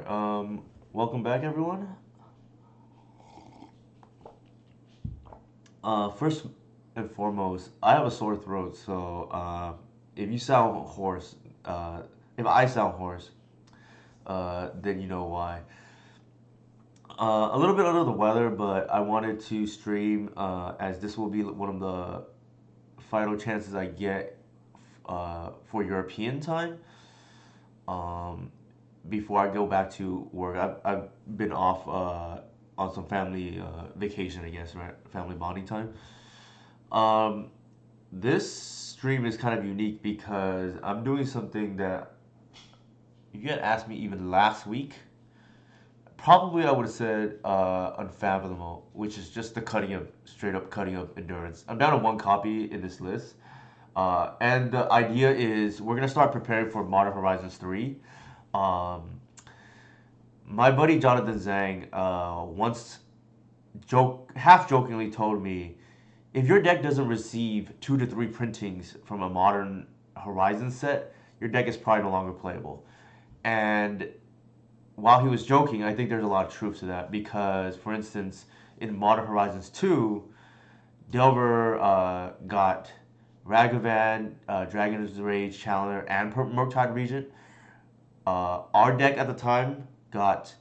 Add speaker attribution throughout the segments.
Speaker 1: Welcome back, everyone. First and foremost, I have a sore throat, so if you sound hoarse, if I sound hoarse, then you know why. A little bit under the weather, but I wanted to stream as this will be one of the final chances I get for European time. Um, Before I go back to work. I've been off on some family vacation, I guess, right? Family bonding time. Um, this stream is kind of unique because I'm doing something that if you had asked me even last week, probably I would have said unfathomable, which is just the cutting of straight up cutting of endurance. I'm down to one copy in this list, and the idea is we're gonna start preparing for Modern Horizons 3. Um, my buddy Jonathan Zhang once half jokingly told me, if your deck doesn't receive 2 to 3 printings from a modern Horizon set, your deck is probably no longer playable. And while he was joking, I think there's a lot of truth to that because, for instance, in Modern Horizons 2, Delver got Ragavan, Dragon's Rage, Challenger, and Murktide Regent. Our deck at the time got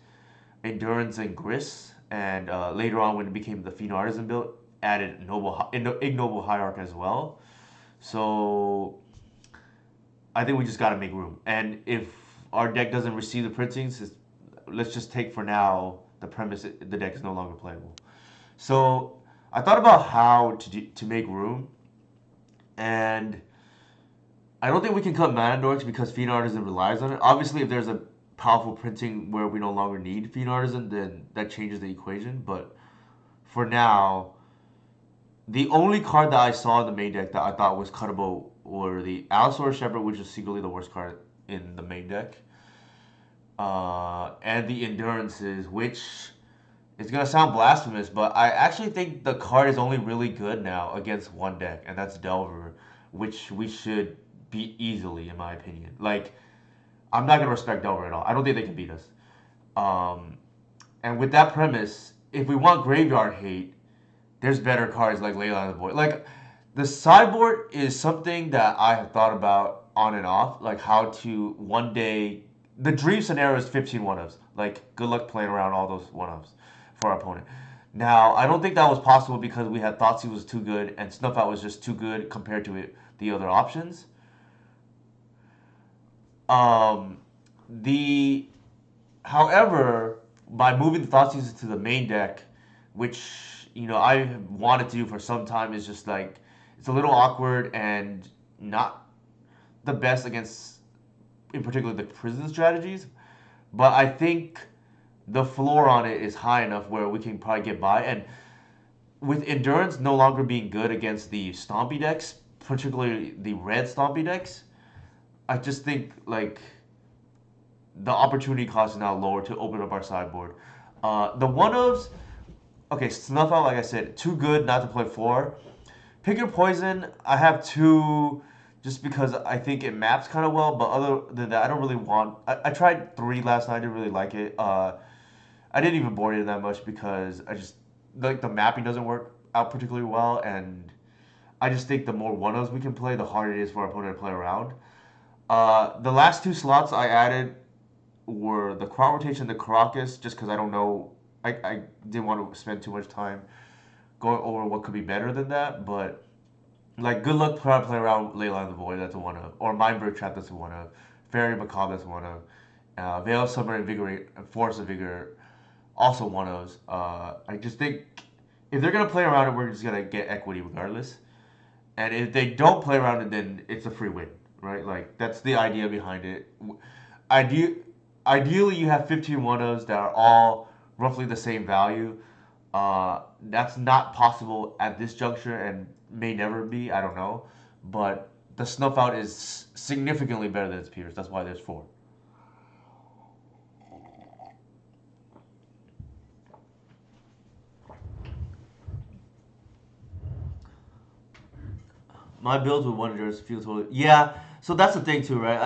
Speaker 1: Endurance and Gris, and later on when it became the Fiend Artisan build, added Ignoble Hierarch as well. So I think we just got to make room. And if our deck doesn't receive the printings, let's just take for now the premise the deck is no longer playable. So I thought about how to make room, and I don't think we can cut Mana Dorks because Fiend Artisan relies on it. Obviously, if there's a powerful printing where we no longer need Fiend Artisan, then that changes the equation. But for now, the only card that I saw in the main deck that I thought was cuttable were the Allosaurus Shepherd, which is secretly the worst card in the main deck, and the Endurances, which is gonna sound blasphemous, but I actually think the card is only really good now against one deck, and that's Delver, which we should beat easily, in my opinion. Like, I'm not gonna respect Delver at all. I don't think they can beat us. Um, and with that premise, if we want graveyard hate, there's better cards like Leyline of the Void. Like, the sideboard is something that I have thought about on and off, like how to one day. The dream scenario is 15 one-ups. Like, good luck playing around all those one-ups for our opponent. Now, I don't think that was possible because we had Thoughtseize was too good and Snuff Out was just too good compared to the other options. Um, the However, by moving the Thoughtseize to the main deck, which I wanted to do for some time, is just like it's a little awkward and not the best against, in particular, the prison strategies. But I think the floor on it is high enough where we can probably get by. And with endurance no longer being good against the stompy decks, particularly the red stompy decks, I just think like the opportunity cost is now lower to open up our sideboard. The one ofs, okay, Snuff Out, like I said, too good not to play four. Pick Your Poison, I have two just because I think it maps kind of well, but other than that, I don't really want. I tried three last night, I didn't really like it. I didn't even board it that much because I just like the mapping doesn't work out particularly well, and I just think the more one-ofs we can play, the harder it is for our opponent to play around. The last two slots I added were the crowd rotation and the Caracas, just because I don't know. I didn't want to spend too much time going over what could be better than that, but like good luck trying to play around Leyline of the Void, that's a one of, or Mindbreak Trap, that's a one of, Fairy Macabre, that's one of, Veil of Summer, Invigorate, and Force of Vigor, also one of. I just think if they're gonna play around it, we're just gonna get equity regardless. And if they don't play around it, then it's a free win, right? Like that's the idea behind it. Ide- Ideally, you have 15 one-ofs that are all roughly the same value. That's not possible at this juncture and may never be. I don't know, but the snuff out is significantly better than its peers. That's why there's four. My builds with Wonders feel totally. Yeah, so that's the thing too, right?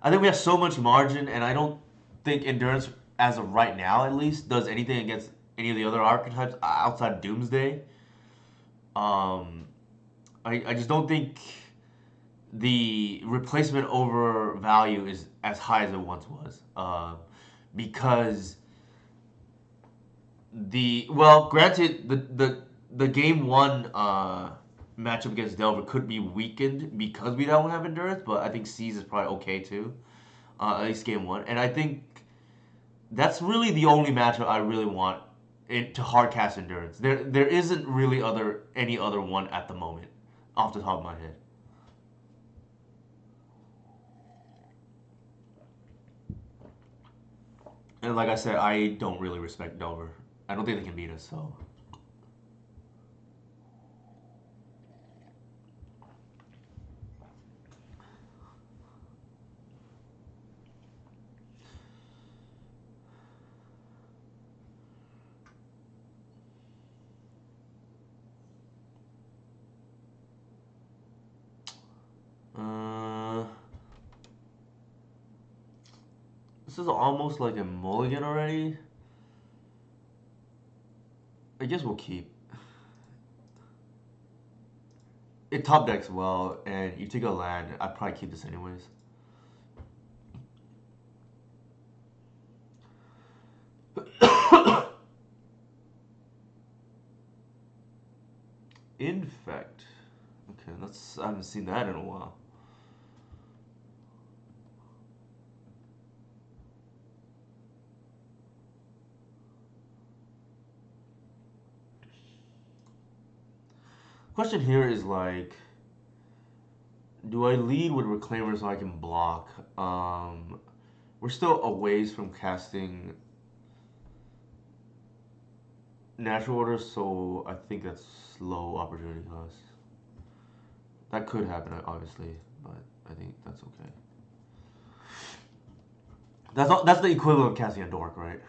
Speaker 1: I think we have so much margin, and I don't. think endurance, as of right now at least, does anything against any of the other archetypes outside Doomsday. Um, I just don't think the replacement over value is as high as it once was. Because granted, the game one matchup against Delver could be weakened because we don't have endurance, but I think C's is probably okay too. At least game one, and I think that's really the only matchup I really want to hardcast endurance. There isn't really any other one at the moment, off the top of my head. And like I said, I don't really respect Delver. I don't think they can beat us. So, uh, this is almost like a mulligan already. I guess we'll keep. It top decks well, and you take a land. I'd probably keep this anyways. Infect. Okay, I haven't seen that in a while. Question here is like, do I lead with Reclaimer so I can block? We're still a ways from casting Natural Order, so I think that's slow opportunity cost. That could happen, obviously, but I think that's okay. That's the equivalent of casting a Dork, right?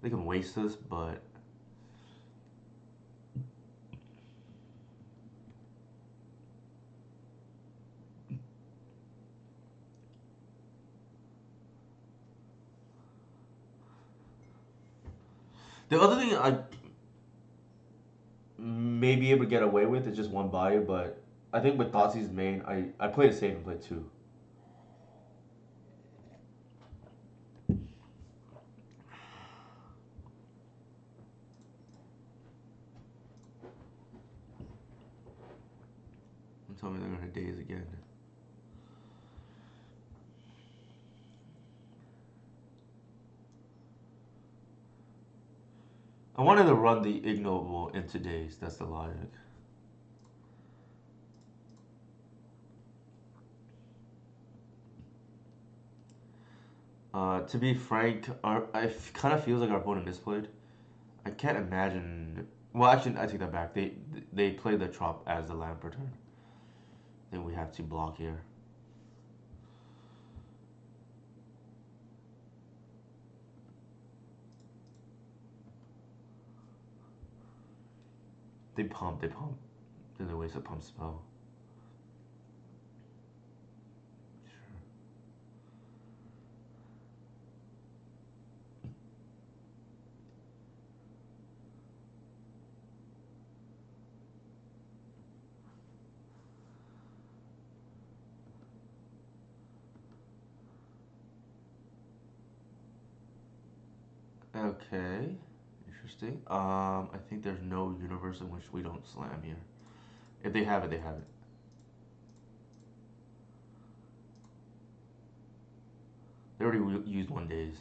Speaker 1: They can waste this, but the other thing I may be able to get away with is just one buyer, but I think with Thoughtseize's main, I played it safe and played two. Don't tell me they're gonna daze again. I wanted to run the ignoble into daze. That's the logic. To be frank, kind of feels like our opponent misplayed. I can't imagine. Well, actually, I take that back. They play the Trop as the land per turn. Then we have to block here. They pump. Then they waste a pump spell. Okay, interesting. I think there's no universe in which we don't slam here. If they have it, they have it. They already used one daze.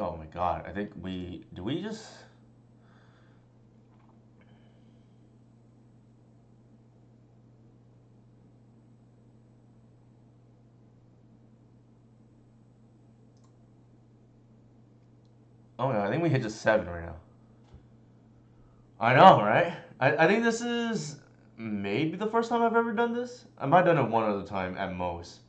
Speaker 1: Oh my god! I think we just. Oh no! I think we hit just 7 right now. I know, right? I think this is maybe the first time I've ever done this. I might have done it one other time at most.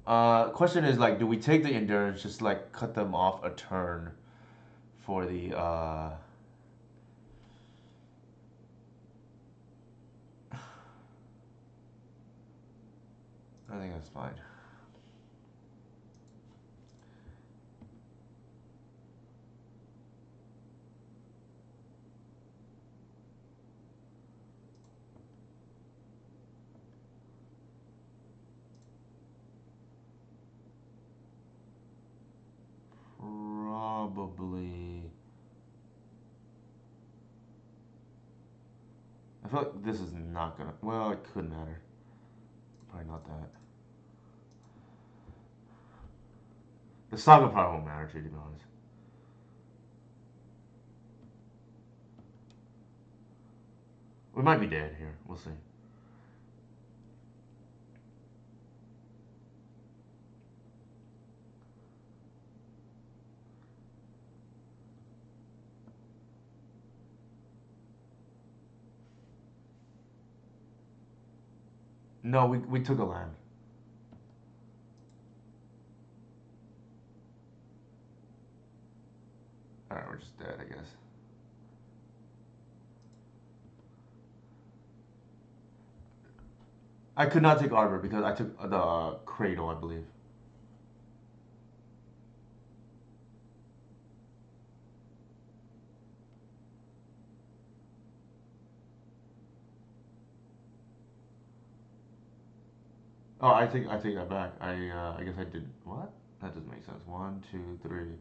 Speaker 1: Question is like, do we take the endurance, just like cut them off a turn for the I think that's fine. Probably. I feel like this is not gonna. Well, it could matter. Probably not that. The saga probably won't matter to you, to be honest. We might be dead here. We'll see. No, we took a land. Alright, we're just dead, I guess. I could not take Arbor because I took the Cradle, I believe. Oh, I take that back. I guess I did what? That doesn't make sense. 1, 2, 3,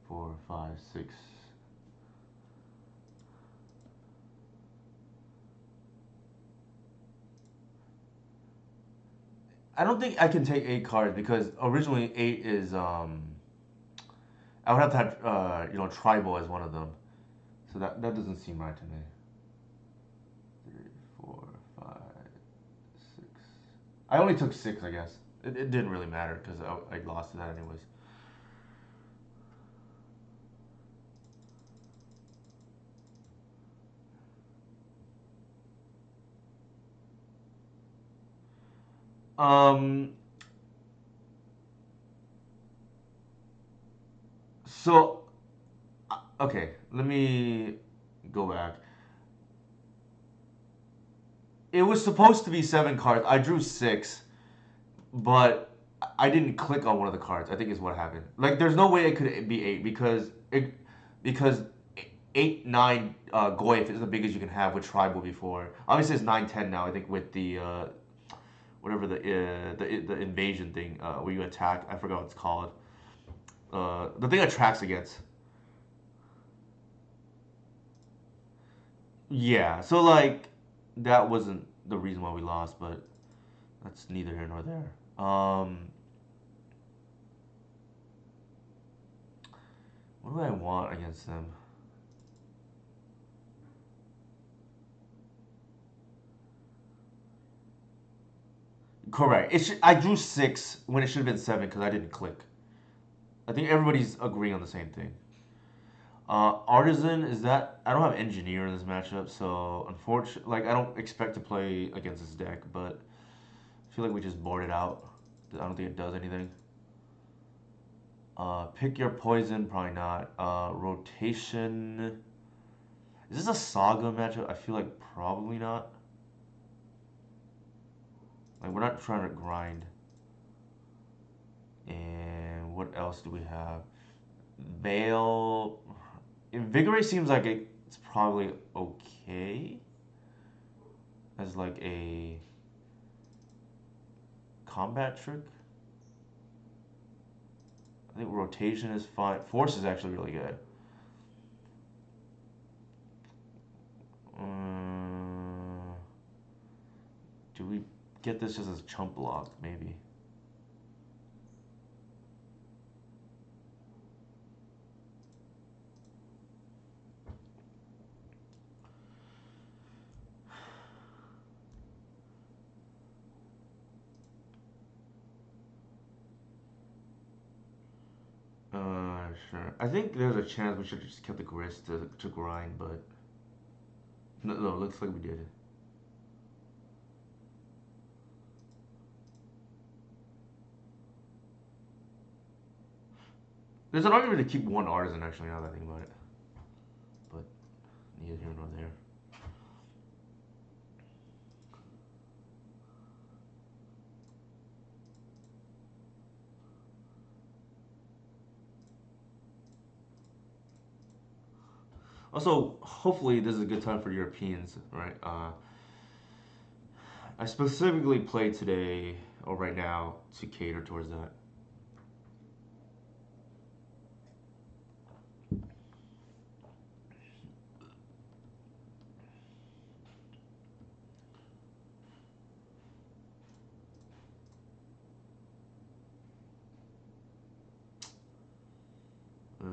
Speaker 1: 4, 5, 6. I don't think I can take 8 cards because originally 8 is I would have to have tribal as one of them. So that doesn't seem right to me. 3, 4, 5, 6. I only took 6, I guess. It didn't really matter because I lost to that anyways. Um. So okay, let me go back. It was supposed to be 7 cards. I drew 6, but I didn't click on one of the cards. I think is what happened. Like, there's no way it could be 8 because 8, 9 Goyf is the biggest you can have with tribal before. Obviously, it's 9, 10 now. I think with the whatever the invasion thing where you attack. I forgot what it's called. The thing that tracks against. Yeah. So like that wasn't the reason why we lost, but that's neither here nor there. What do I want against them? Correct. I drew 6 when it should have been 7 because I didn't click. I think everybody's agreeing on the same thing. Artisan is that I don't have engineer in this matchup, so unfortunately, like I don't expect to play against this deck, but I feel like we just board it out. I don't think it does anything. Pick your poison, probably not. Rotation. Is this a saga matchup? I feel like probably not. Like we're not trying to grind. And what else do we have? Veil. Invigorate seems like it's probably okay as like a combat trick. I think rotation is fine. Force is actually really good. Do we get this just as chump block? Maybe. Sure. I think there's a chance we should have just kept the grist to grind, but no, looks like we did it. There's an argument to keep one artisan, actually, now that I think about it. But neither here nor there. Also, hopefully, this is a good time for Europeans, right? I specifically play today, or right now, to cater towards that. Uh,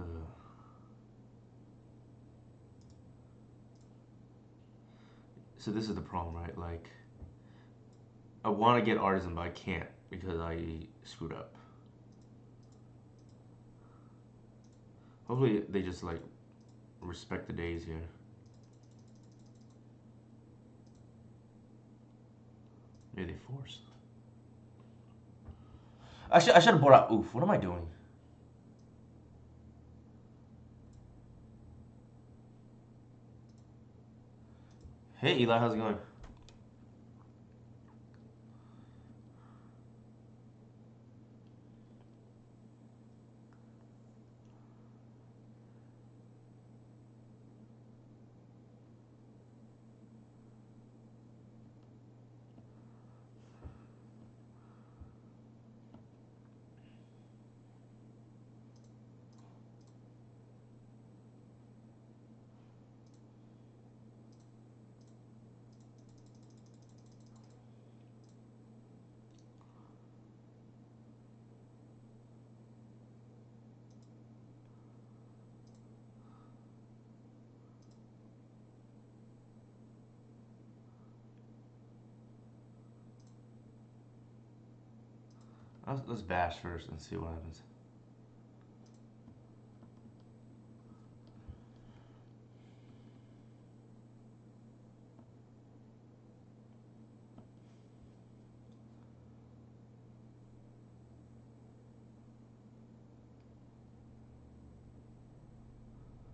Speaker 1: so this is the problem, right? Like, I want to get artisan, but I can't because I screwed up. Hopefully, they just like respect the days here. Maybe they force. I should have brought out oof. What am I doing? Hey Eli, how's it going? Let's bash first and see what happens.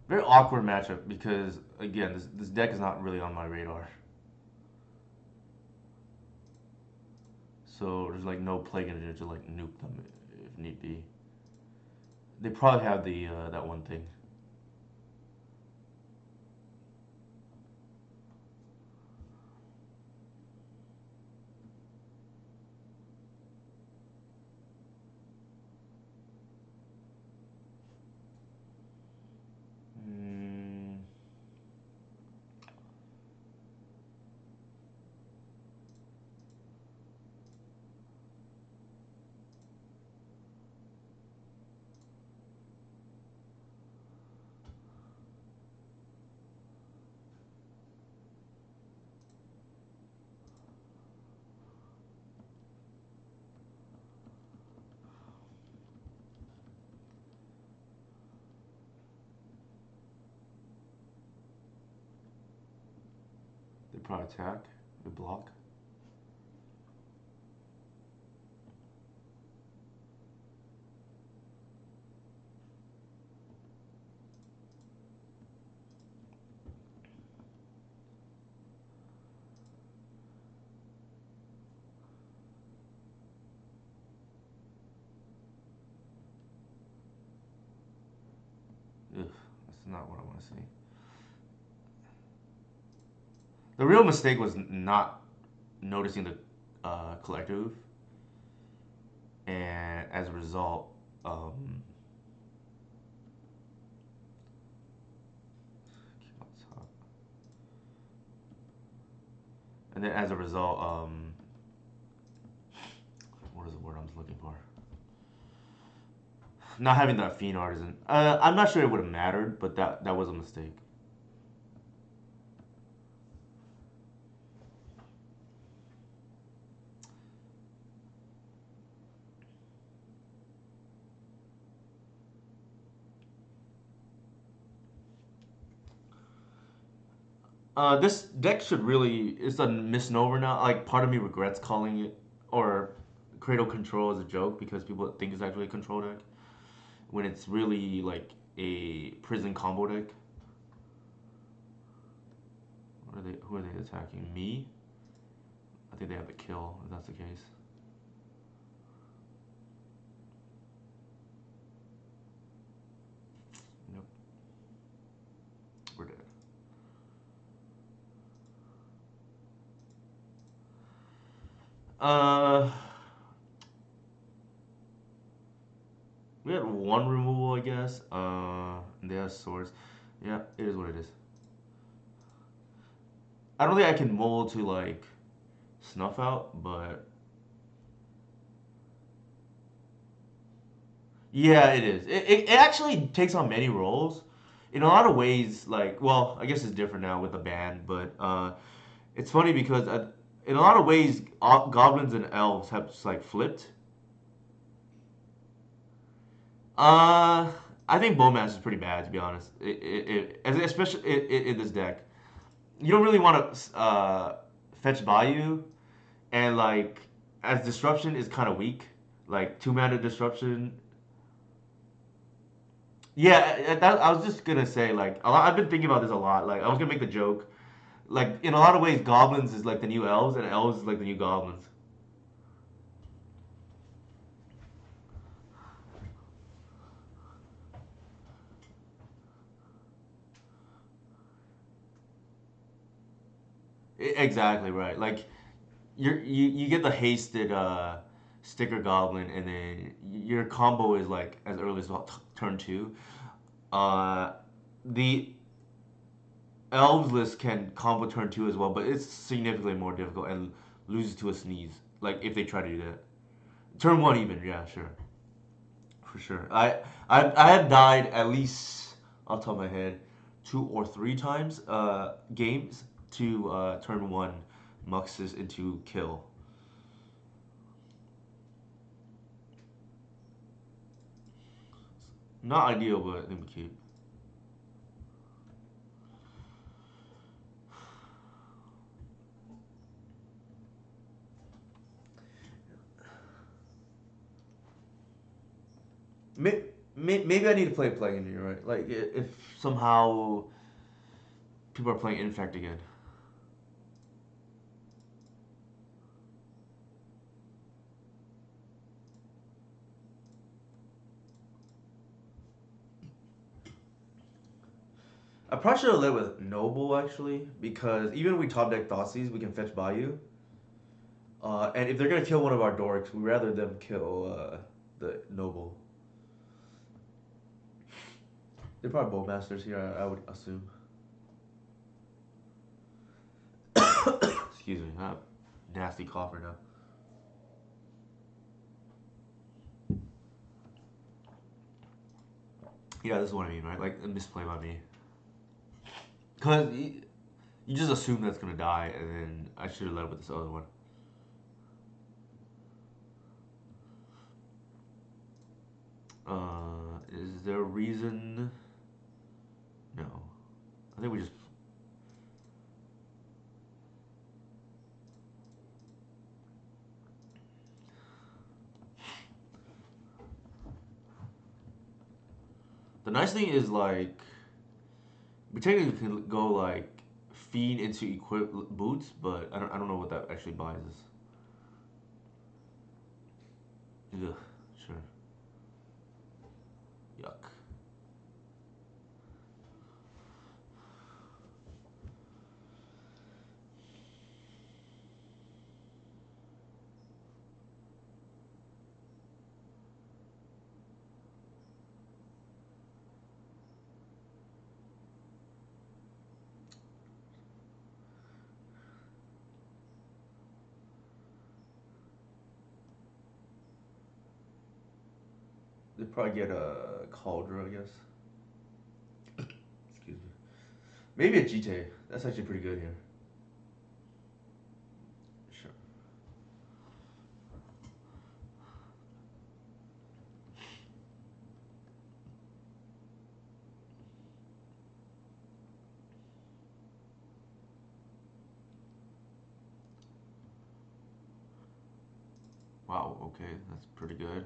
Speaker 1: Very awkward matchup because again, this deck is not really on my radar. So there's like no plague in it to like nuke them if need be. They probably have the that one thing. Mm, they probably attack. They block. Ugh, that's not what I want to see. The real mistake was not noticing the collective, and as a result, and then as a result, what is the word I'm looking for? Not having that fiend artisan. I'm not sure it would have mattered, but that was a mistake. This deck should really it's a misnomer now. Like part of me regrets calling it or Cradle Control as a joke because people think it's actually a control deck. when it's really like a prison combo deck. What are they? Who are they attacking? Me? I think they have a kill if that's the case. Nope, we're dead. Uh, we had one removal, I guess. And they have swords. Yeah, it is what it is. I don't think I can mold to like snuff out, but yeah, it is. It actually takes on many roles. In a lot of ways, like, well, I guess it's different now with the ban, but it's funny because in a lot of ways, goblins and elves have just like flipped. Uh, I think Bowmaster is pretty bad to be honest. Especially in this deck, you don't really want to fetch Bayou, and like as disruption is kind of weak. Like 2 mana disruption. Yeah, I was just gonna say like I've been thinking about this a lot. Like I was gonna make the joke. Like in a lot of ways, goblins is like the new elves, and elves is like the new goblins. Exactly right. Like you get the hasted sticker goblin, and then your combo is like as early as turn two. Uh, the elves list can combo turn two as well, but it's significantly more difficult and loses to a sneeze. Like if they try to do that, turn one even, yeah, sure, for sure. I have died at least off the top of my head 2 or 3 times games to turn one muxes into kill. Not ideal, but I think we keep. Maybe I need to play play in here, right? Like if somehow people are playing infect again. I probably should have led with Noble actually, because even if we top deck Thoughtseize, we can fetch Bayou. And if they're gonna kill one of our dorks, we'd rather them kill the Noble. They're probably Bowmasters here, I would assume. Excuse me, I'm nasty cough right now. Yeah, this is what I mean, right? Like a misplay by me. Cause you just assume that's gonna die, and then I should have led with this other one. Is there a reason? No. I think we just. The nice thing is like we technically can go like feed into equip boots, but I don't know what that actually buys us. Ugh, sure. Yuck. They probably get a Cauldra, I guess. Excuse me. Maybe a Jite. That's actually pretty good here. Sure. Wow. Okay, that's pretty good.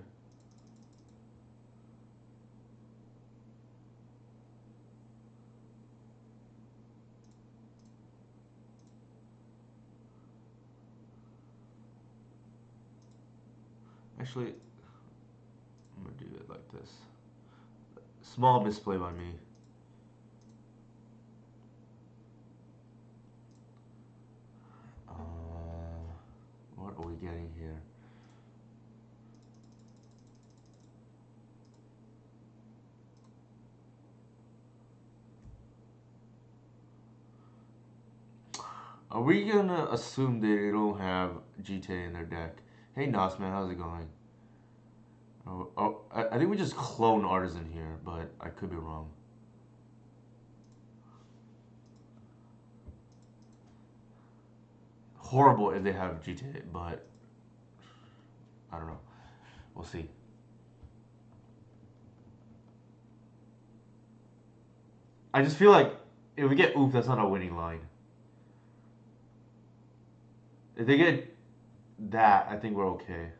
Speaker 1: Actually, I'm gonna do it like this. Small misplay by me. What are we getting here? Are we gonna assume they don't have GTA in their deck? Hey Nosman, how's it going? I think we just clone Artisan here, but I could be wrong. Horrible if they have GTA, but I don't know. We'll see. I just feel like if we get oof, that's not a winning line. If they get that, I think we're okay.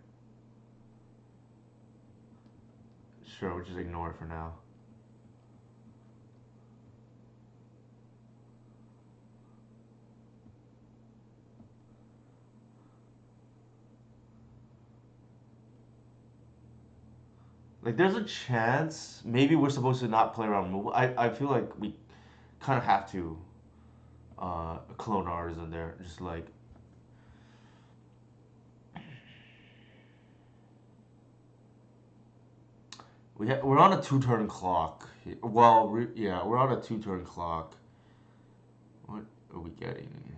Speaker 1: Sure, we'll just ignore it for now. Like, there's a chance maybe we're supposed to not play around mobile. I feel like we kind of have to clone ours in there. Just like we're on a 2-turn clock. Well, yeah, we're on a 2-turn clock. What are we getting?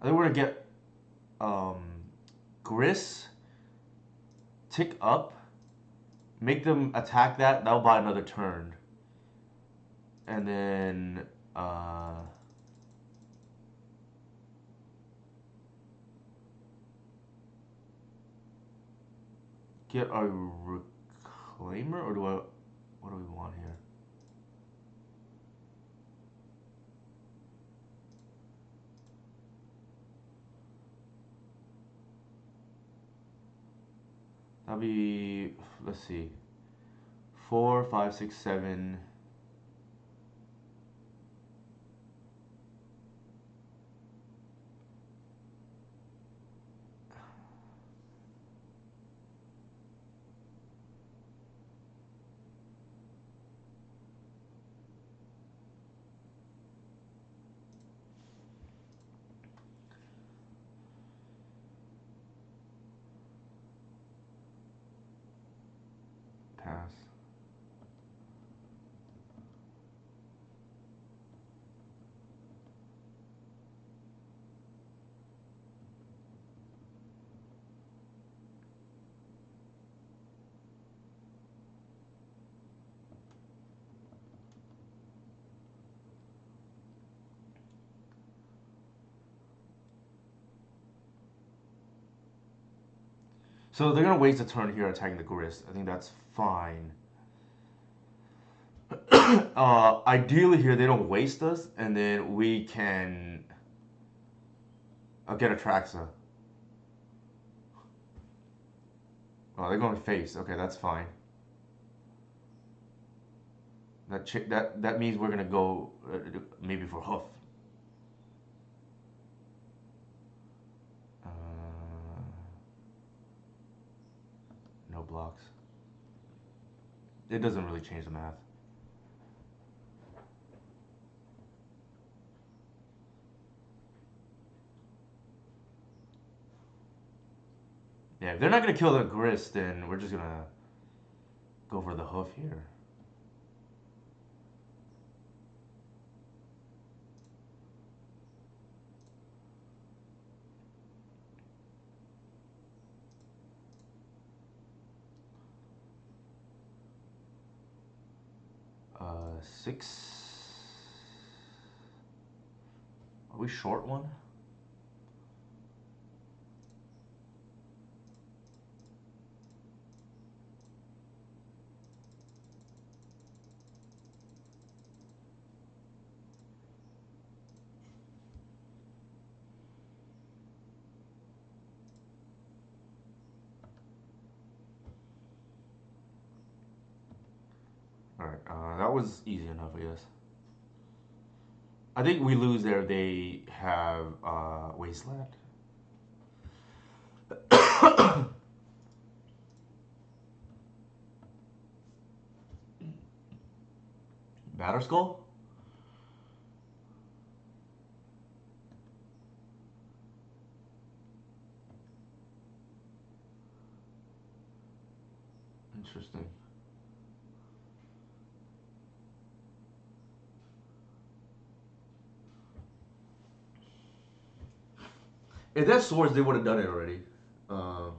Speaker 1: I think we're gonna get um, Gris, tick up, make them attack that. That'll buy another turn, and then get a reclaimer, or do I? What do we want here? That'll be, let's see, 4, 5, 6, 7. Pass. So they're gonna waste a turn here attacking the Grist. I think that's fine. Ideally here they don't waste us, and then we can get a Traxa. Oh, they're going face. Okay, that's fine. That means we're gonna go maybe for hoof. Uh, no blocks. It doesn't really change the math. Yeah, if they're not gonna kill the Grist, then we're just gonna go for the hoof here. Uh, 6. Are we short one? Alright, that was easy enough, I guess. I think we lose there. They have Wasteland. Batterskull? Interesting. If that's swords, they would have done it already. Um,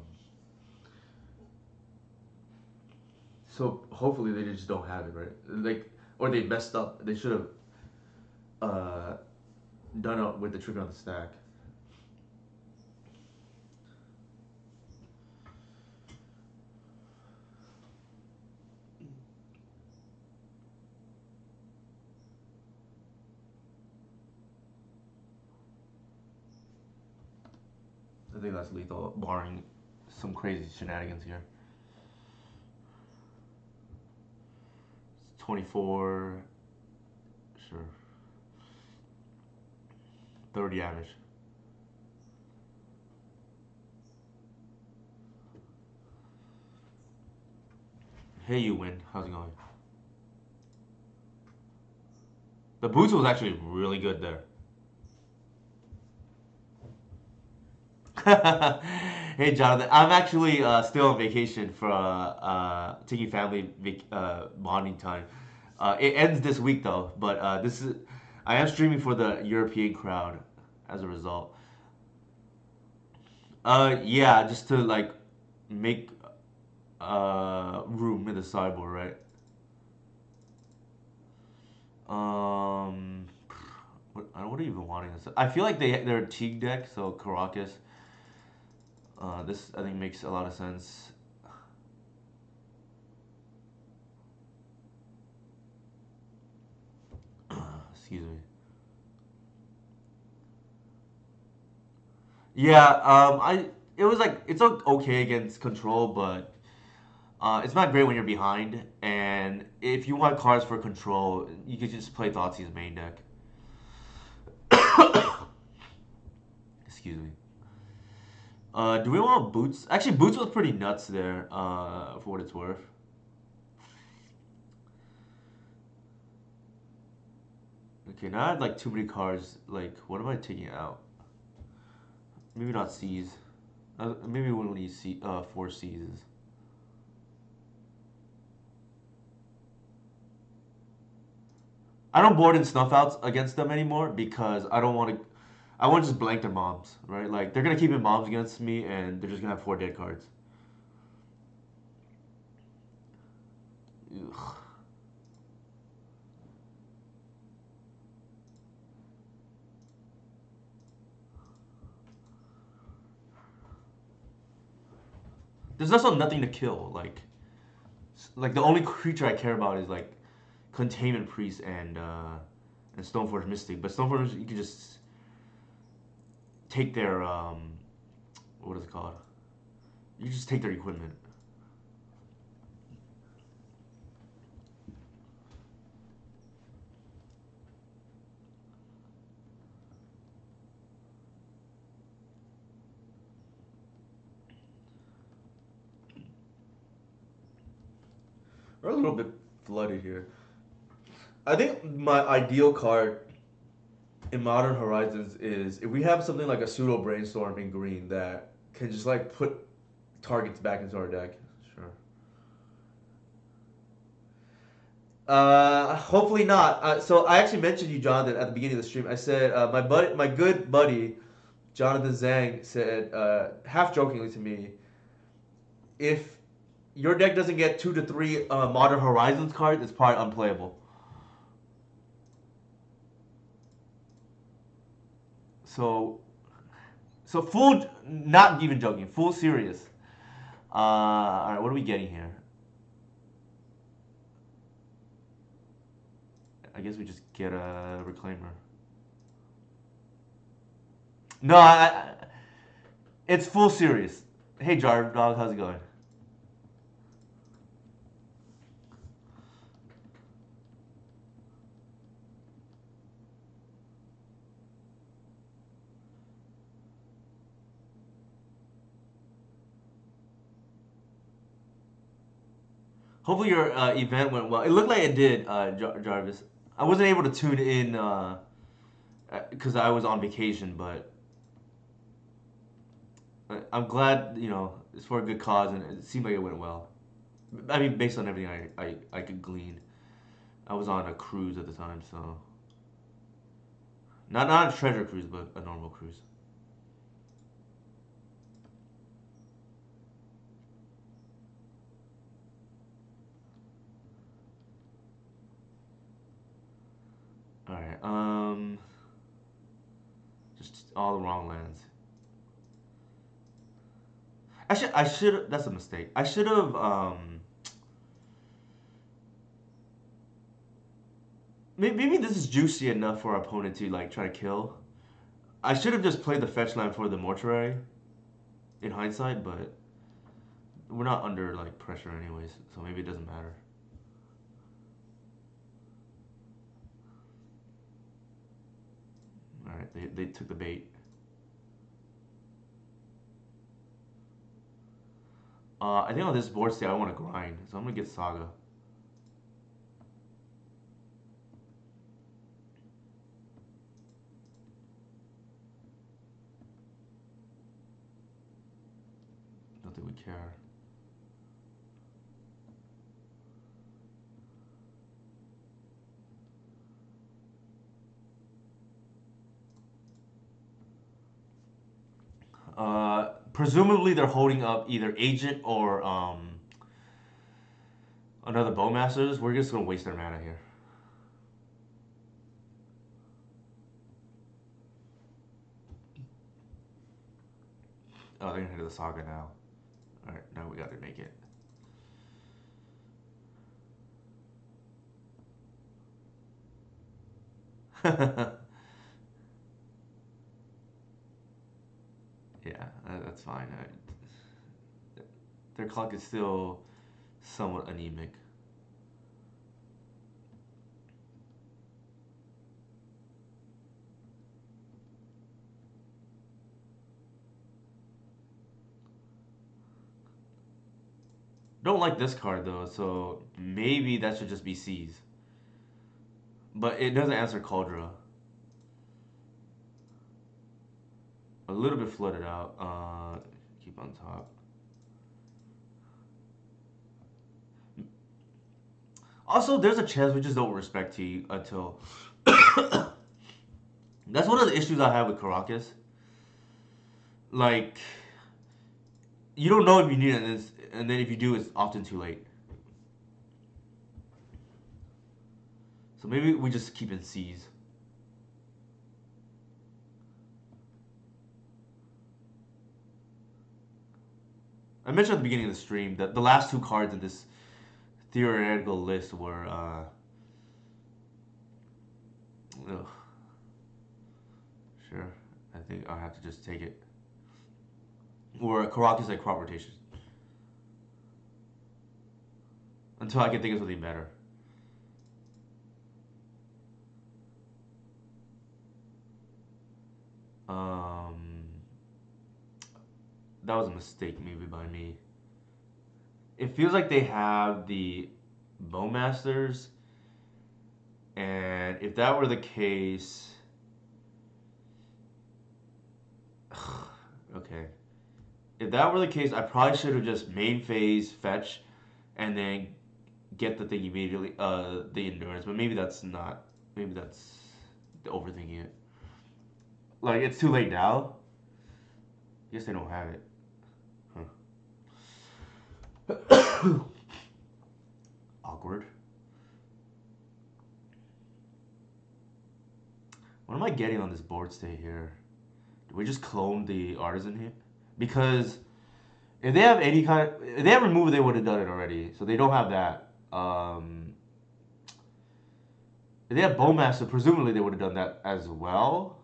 Speaker 1: so hopefully they just don't have it, right? Like, or they messed up. They should have uh, done it with the trigger on the stack. I think that's lethal, barring some crazy shenanigans here. 24, sure. 30 damage. Hey, you win. How's it going? The boots was actually really good there. Hey, Jonathan. I'm actually still on vacation for taking family bonding time. It ends this week though, but this is I am streaming for the European crowd as a result. Yeah, just to like make room in the sideboard, right? Um, what are you even wanting this? I feel like they're a Teague deck, so Caracas. This I think makes a lot of sense. Excuse me. Yeah, I it was like it's okay against control, but it's not great when you're behind. And if you want cards for control, you could just play Thoughtseize main deck. Excuse me. Do we want Boots? Actually, Boots was pretty nuts there, for what it's worth. Okay, now I have like too many cards. Like, what am I taking out? Maybe not Seize. Maybe we need see 4 Seizes. I don't board in snuff outs against them anymore because I don't want to. I want to just blank their moms, right? Like they're gonna keep in moms against me, and they're just gonna have 4 dead cards. Ugh. There's also nothing to kill. Like the only creature I care about is like Containment Priest and Stoneforge Mystic. But Stoneforge Mystic, you can just take their what is it called? You just take their equipment. We're a little bit flooded here. I think my ideal card in Modern Horizons is if we have something like a pseudo brainstorm in green that can just like put targets back into our deck. Sure. Hopefully not. So I actually mentioned you, Jonathan, at the beginning of the stream. I said my good buddy, Jonathan Zhang, said half jokingly to me, if your deck doesn't get 2 to 3 Modern Horizons cards, it's probably unplayable. So, so full, not even joking, full serious. All right, what are we getting here? I guess we just get a reclaimer. No, it's full serious. Hey, Jar Dog, how's it going? Hopefully your event went well. It looked like it did, Jarvis. I wasn't able to tune in because I was on vacation, but I'm glad it's for a good cause, and it seemed like it went well. I mean, based on everything I could glean. I was on a cruise at the time, so not a treasure cruise, but a normal cruise. All right. Just all the wrong lands. I should. That's a mistake. I should have. Maybe this is juicy enough for our opponent to like try to kill. I should have just played the fetch land for the mortuary. In hindsight, but we're not under like pressure anyways, so maybe it doesn't matter. All right, they took the bait. I think on this board state I want to grind, so I'm gonna get Saga. Don't think we care. Presumably they're holding up either Agent or another Bowmasters. We're just gonna waste their mana here. Oh, they're gonna hit the Saga now. All right, now we got to make it. Yeah, that's fine. Their clock is still somewhat anemic. Don't like this card though, so maybe that should just be C's. But it doesn't answer Cauldra. A little bit flooded out. Keep on top. Also, there's a chance we just don't respect T until. That's one of the issues I have with Caracas. Like, you don't know if you need it, and then if you do, it's often too late. So maybe we just keep in C's. I mentioned at the beginning of the stream that the last two cards in this theoretical list were. Ugh. Sure, I think I have to just take it. Or Caracas like crop rotation. Until I can think of something better. Um, that was a mistake maybe by me. It feels like they have the Bowmasters, and if that were the case, okay. If that were the case, I probably should have just main phase fetch, and then get the thing immediately. The endurance, but maybe that's not. Maybe that's overthinking it. Like it's too late now. Guess they don't have it. Huh. Awkward. What am I getting on this board state here? Do we just clone the artisan here? Because if they have any kind of, if they have removal, they would have done it already. So they don't have that. If they have Bowmaster, presumably they would have done that as well.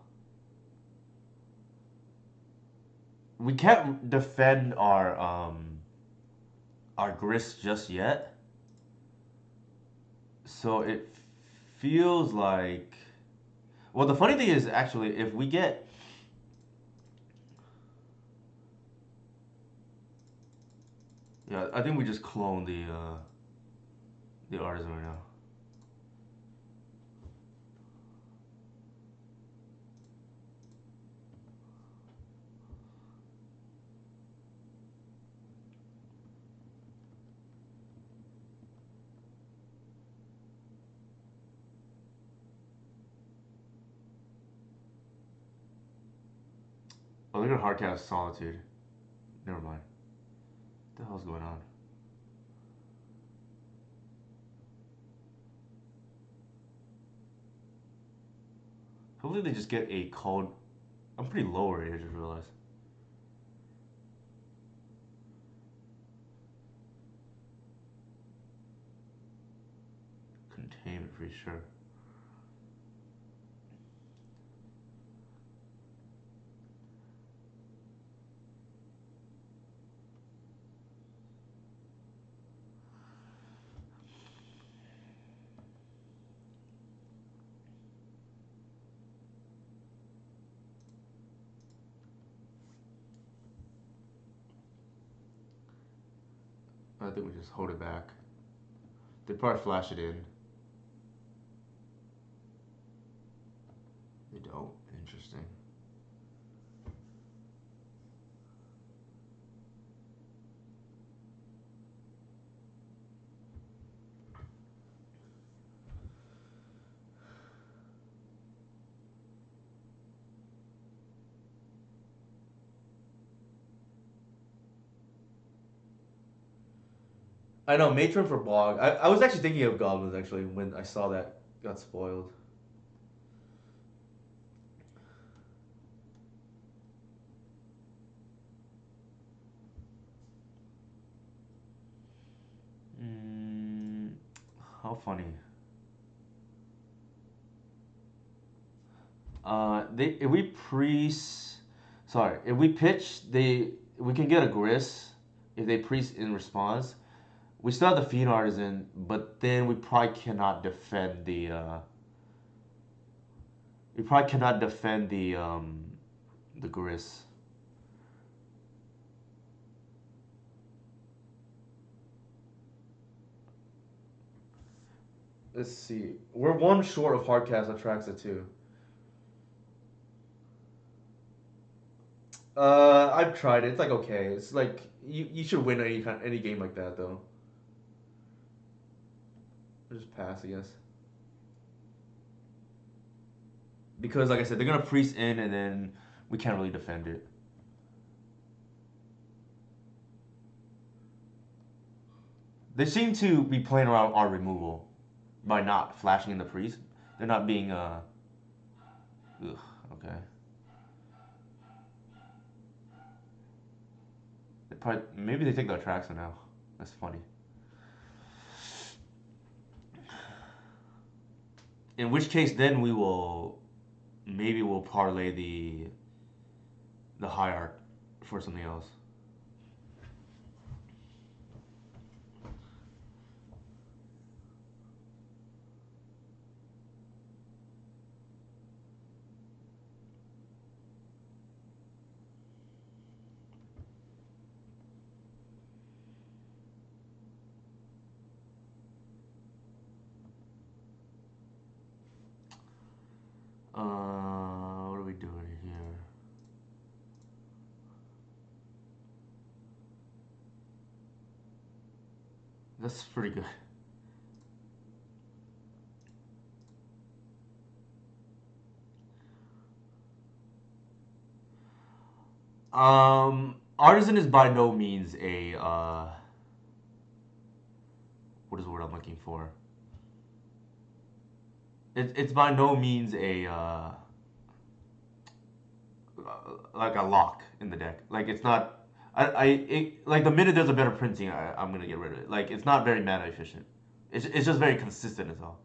Speaker 1: We can't defend our grist just yet. So it feels like, well, the funny thing is actually if we get, yeah, I think we just clone the the artisan right now. Oh, look at Hardcast Solitude. Never mind. What the hell's going on? Hopefully they just get a cold. I'm pretty low already, I just realized. Containment for sure. I think we just hold it back. They probably flash it in. They don't. Interesting. I know, matron for blog. I was actually thinking of goblins actually when I saw that got spoiled. Mm, how funny. They if we sorry, if we pitch, we can get a Gris if they priest in response. We still have the Fiend Artisan, but then we probably cannot defend the Gris. Let's see. We're one short of Hardcast Atraxa too. I've tried it. It's like okay. It's like you should win any game like that though. Just pass, I guess. Because like I said, they're gonna priest in and then we can't really defend it. They seem to be playing around our removal by not flashing in the priest. They're not being ugh, okay. Maybe they take the Atraxa now. That's funny. In which case, then maybe we'll parlay the high art for something else. What are we doing here? That's pretty good. Artisan is by no means a what is the word I'm looking for? It's by no means a like a lock in the deck. Like it's not. Like the minute there's a better printing, I'm gonna get rid of it. Like it's not very mana efficient. It's just very consistent as all.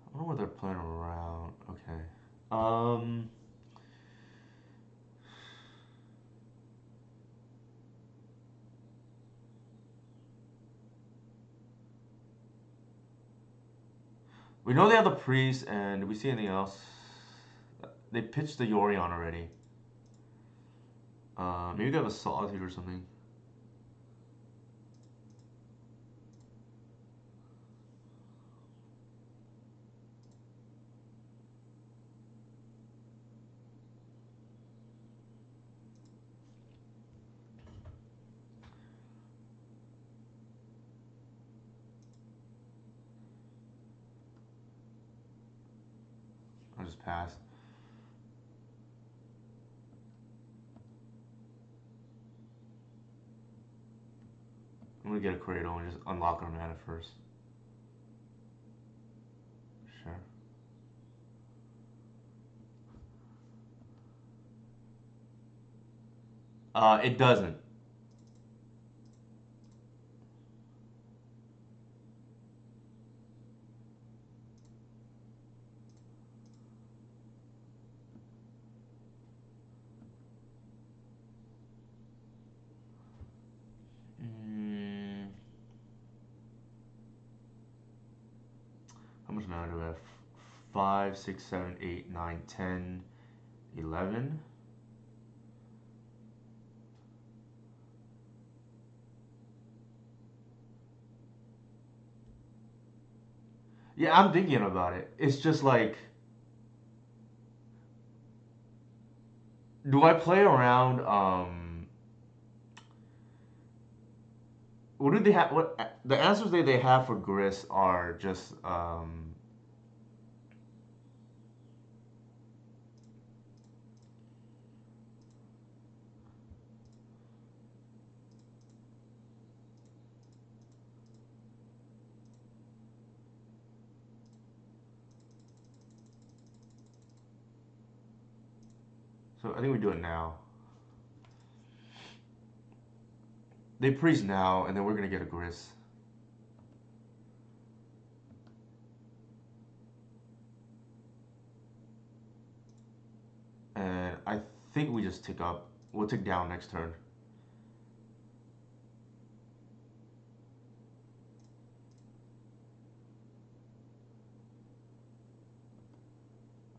Speaker 1: I don't know what they're playing around. Okay. We know they have the priest, and did we see anything else? They pitched the Yorion already. Maybe they have a Solitude or something. I just passed. I'm gonna get a Cradle and just unlock our mana first. Sure. It doesn't. Mm, how much mana do we have? 5, 6, 7, 8, 9, 10, 11. Yeah, I'm thinking about it. It's just like, do I play around? What do they have? What the answers they have for Gris are just so I think we do it now. They priest now, and then we're gonna get a Gris. And I think we just tick up. We'll tick down next turn.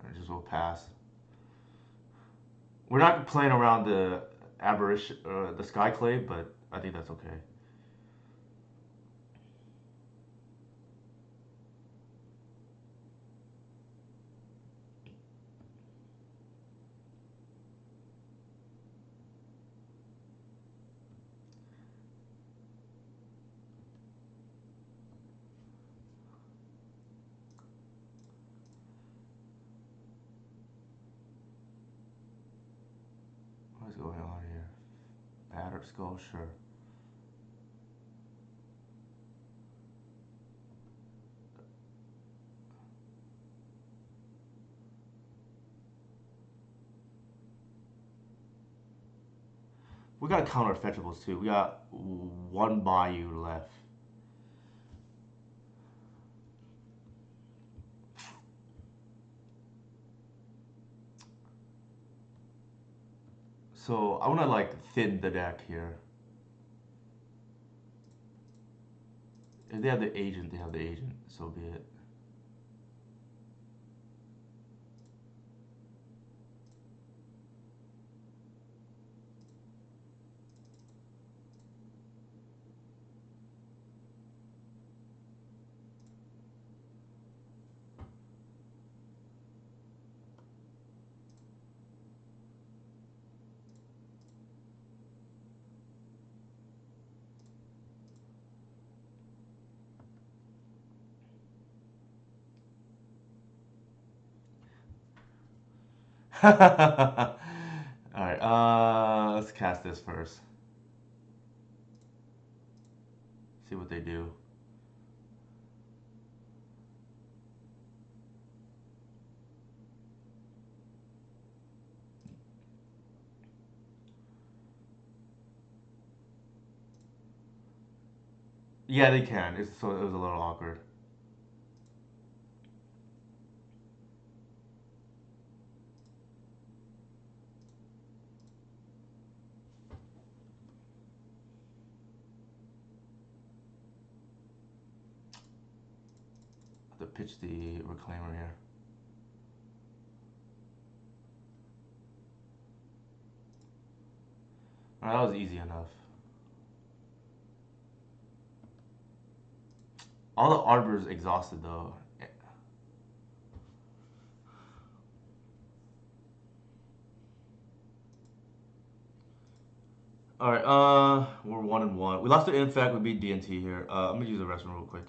Speaker 1: And just will pass. We're not playing around the aberration, the Skyclave, but I think that's okay. What's going on here? Battered Skull, sure. We got counter fetchables too. We got one Bayou left. So I want to like thin the deck here. If they have the agent, they have the agent. So be it. All right. Let's cast this first. See what they do. Yeah, they can. So it was a little awkward. to pitch the reclaimer here. Alright, that was easy enough. All the Arbor's exhausted though. Alright, we're 1-1. We lost to Infect, we beat DNT here. I'm gonna use the restroom real quick.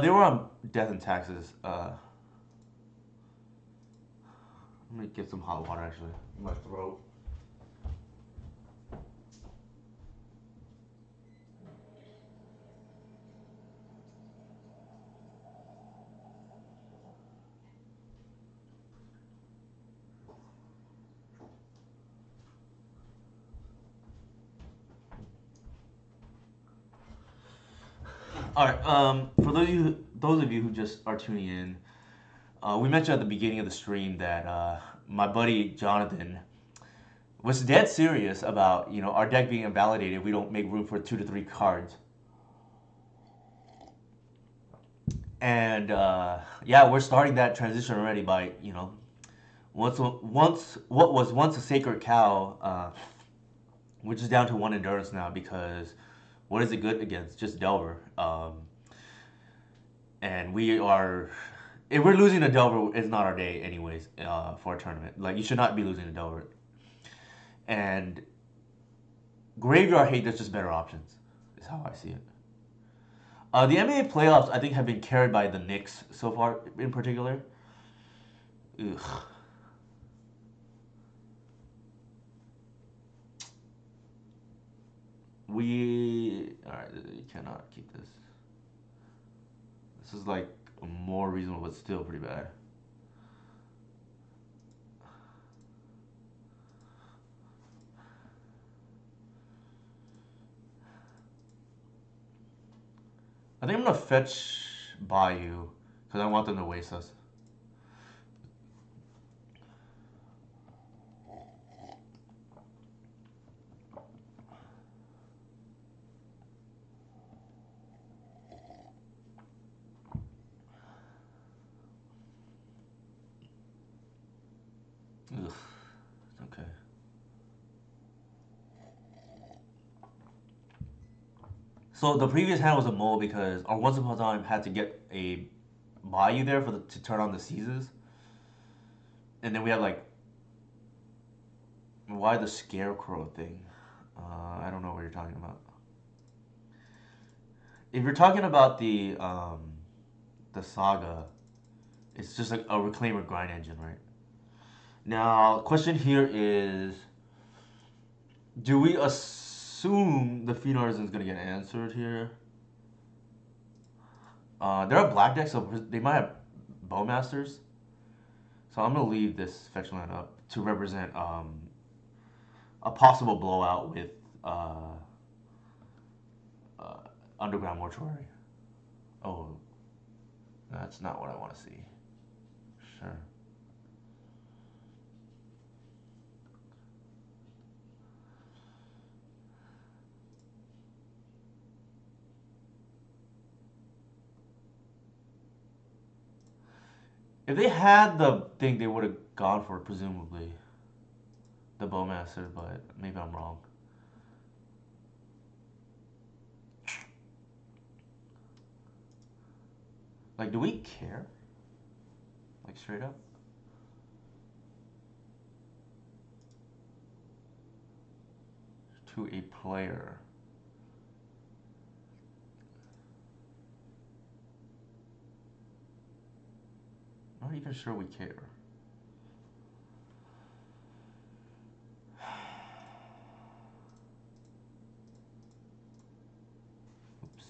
Speaker 1: They were on Death and Taxes. I'm gonna get some hot water actually in my throat. All right. For those of you who just are tuning in, we mentioned at the beginning of the stream that my buddy Jonathan was dead serious about our deck being invalidated. We don't make room for 2 to 3 cards, and yeah, we're starting that transition already by once what was once a sacred cow, which is down to 1 endurance now because what is it good against? Just Delver. And if we're losing to Delver, it's not our day anyways for a tournament. Like, you should not be losing to Delver. And Graveyard Hate, there's just better options, is how I see it. The NBA playoffs, I think, have been carried by the Knicks so far, in particular. Ugh. Alright, you cannot keep this. This is like more reasonable, but still pretty bad. I think I'm gonna fetch Bayou because I want them to waste us. Ugh. Okay. So the previous hand was a mole because our Once Upon a Time had to get a Bayou there to turn on the seizes. And then we have like, why the Scarecrow thing? I don't know what you're talking about. If you're talking about the Saga, it's just like a Reclaimer grind engine, right? Now, question here is, Do we assume the Fiend Artisan is gonna get answered here? There are black decks, so they might have Bowmasters. So I'm gonna leave this fetch land up to represent a possible blowout with uh, uh, Underground Mortuary. Oh, that's not what I want to see. Sure. If they had the thing, they would have gone for it, presumably the Bowmaster, but maybe I'm wrong. Like, do we care? Like, straight up? To a player. Not even sure we care. Oops.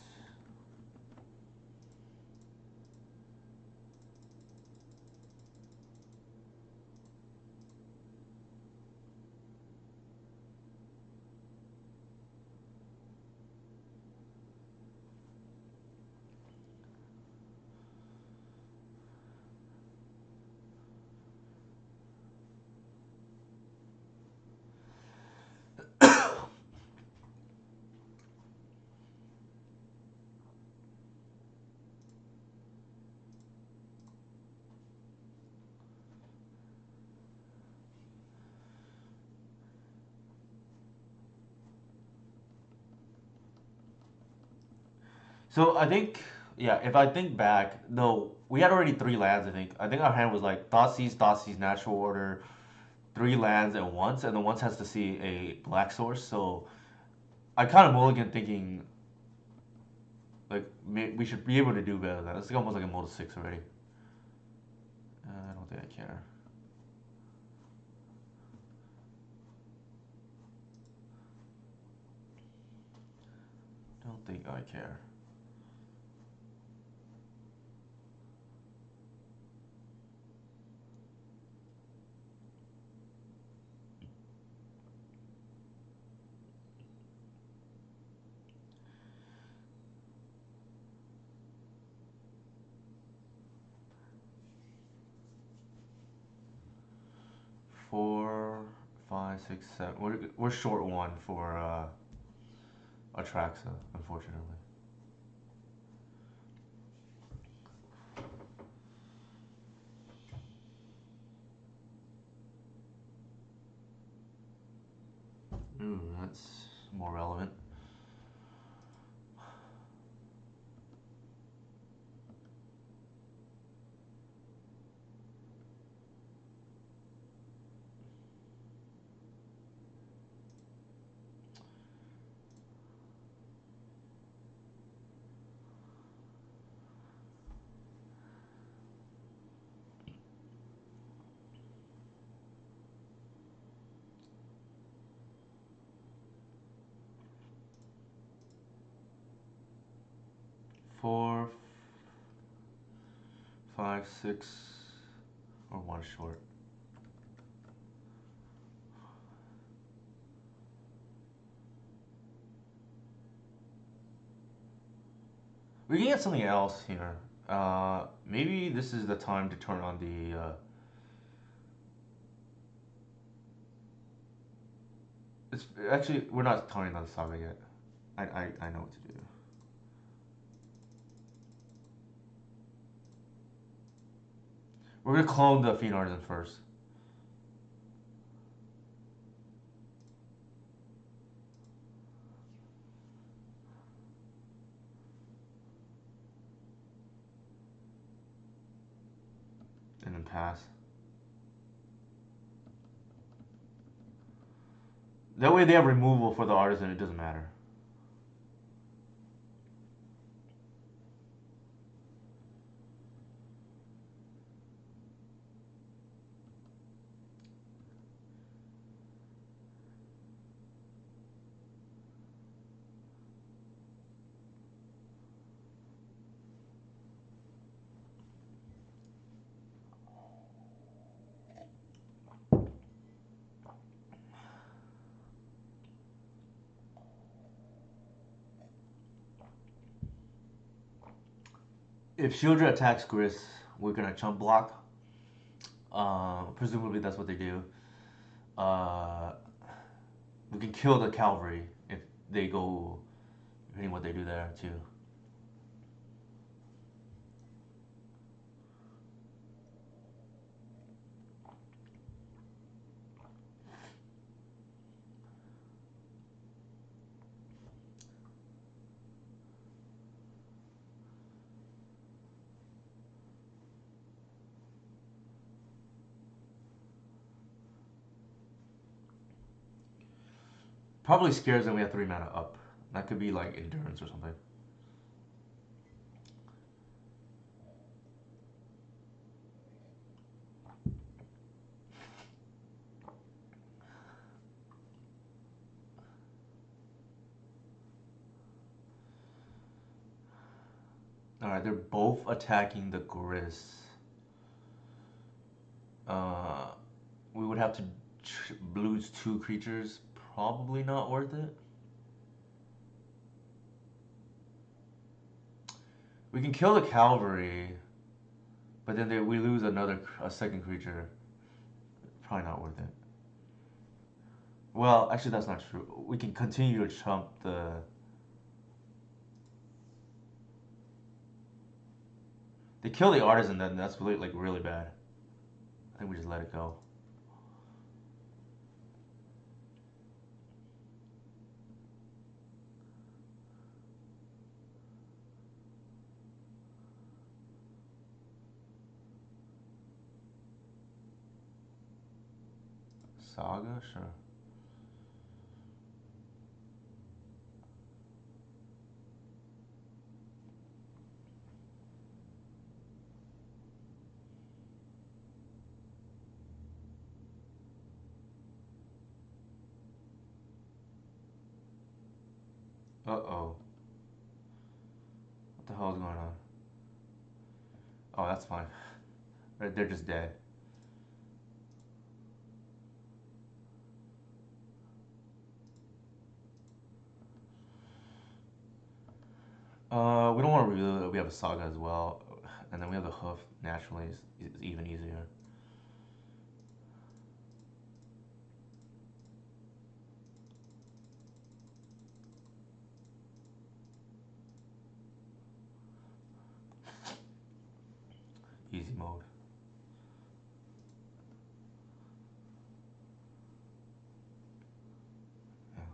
Speaker 1: So I think, yeah, if I think back, no, we had already three lands. I think our hand was like Thoughtseize, Natural Order, three lands at once, and the once has to see a black source. So I kind of mulligan thinking like we should be able to do better than that. It's like almost like a mode 6 already. I don't think I care. Don't think I care. Four, five, six, seven. We're short one for Atraxa, unfortunately. Ooh, that's more relevant. Four, five, six, or one short. We can get something else here. Maybe this is the time to turn on the. It's actually we're not turning on the saga yet. I know what to do. We're gonna clone the Fiend Artisan first, and then pass. That way they have removal for the artisan. It doesn't matter. If Shieldred attacks Gris, we're gonna chump block. Presumably that's what they do. Uh, we can kill the cavalry if they go, depending what they do there too. Probably scares them we have 3 mana up. That could be like endurance or something. Alright, they're both attacking the Gris. Uh, we would have to lose 2 creatures. Probably not worth it. We can kill the cavalry, but then we lose a second creature. Probably not worth it. Well, actually, that's not true. We can continue to chump the. They kill the artisan, then that's really like really bad. I think we just let it go. Saga, sure. Uh oh. What the hell is going on? Oh, that's fine. They're just dead. We don't want to reveal that we have a saga as well, and then we have the hoof. Naturally, is even easier. Easy mode. Yeah.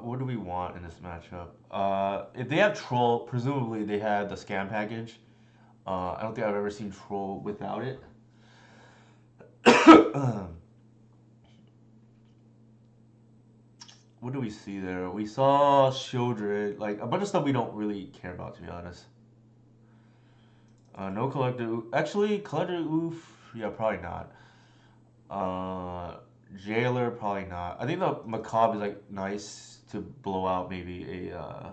Speaker 1: What do we want in this matchup? If they have troll, presumably they had the scam package. I don't think I've ever seen troll without it. What do we see there? We saw Shieldred, like a bunch of stuff we don't really care about, to be honest. No collector. Actually, collector oof. Yeah, probably not. Jailer, probably not. I think the macabre is like nice to blow out maybe a. I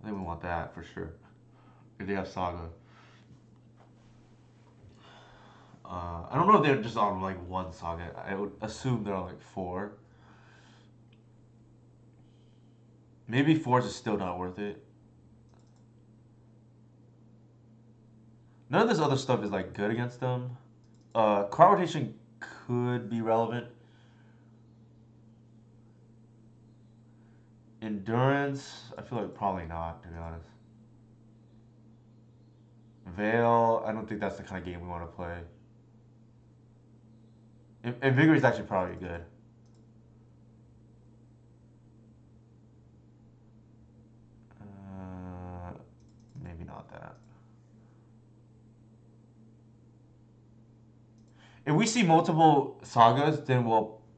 Speaker 1: think we want that for sure. If they have saga. I don't know if they're just on like one saga. I would assume they're on like 4. Maybe 4 is still not worth it. None of this other stuff is like good against them. Card rotation could be relevant. Endurance, I feel like probably not, to be honest. Veil, I don't think that's the kind of game we want to play. Vigor is actually probably good. Maybe not that. If we see multiple sagas, then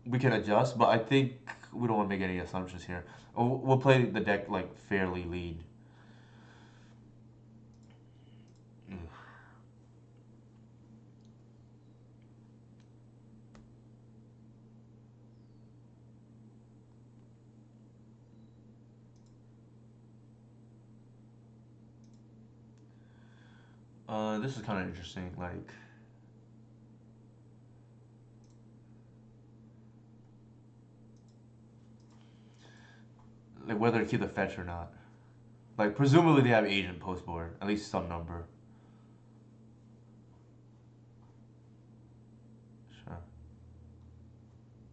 Speaker 1: we can adjust. But I think we don't want to make any assumptions here. We'll play the deck like fairly lead. This is kind of interesting. Like, whether to keep the fetch or not. Like, presumably they have agent post board, at least some number. Sure.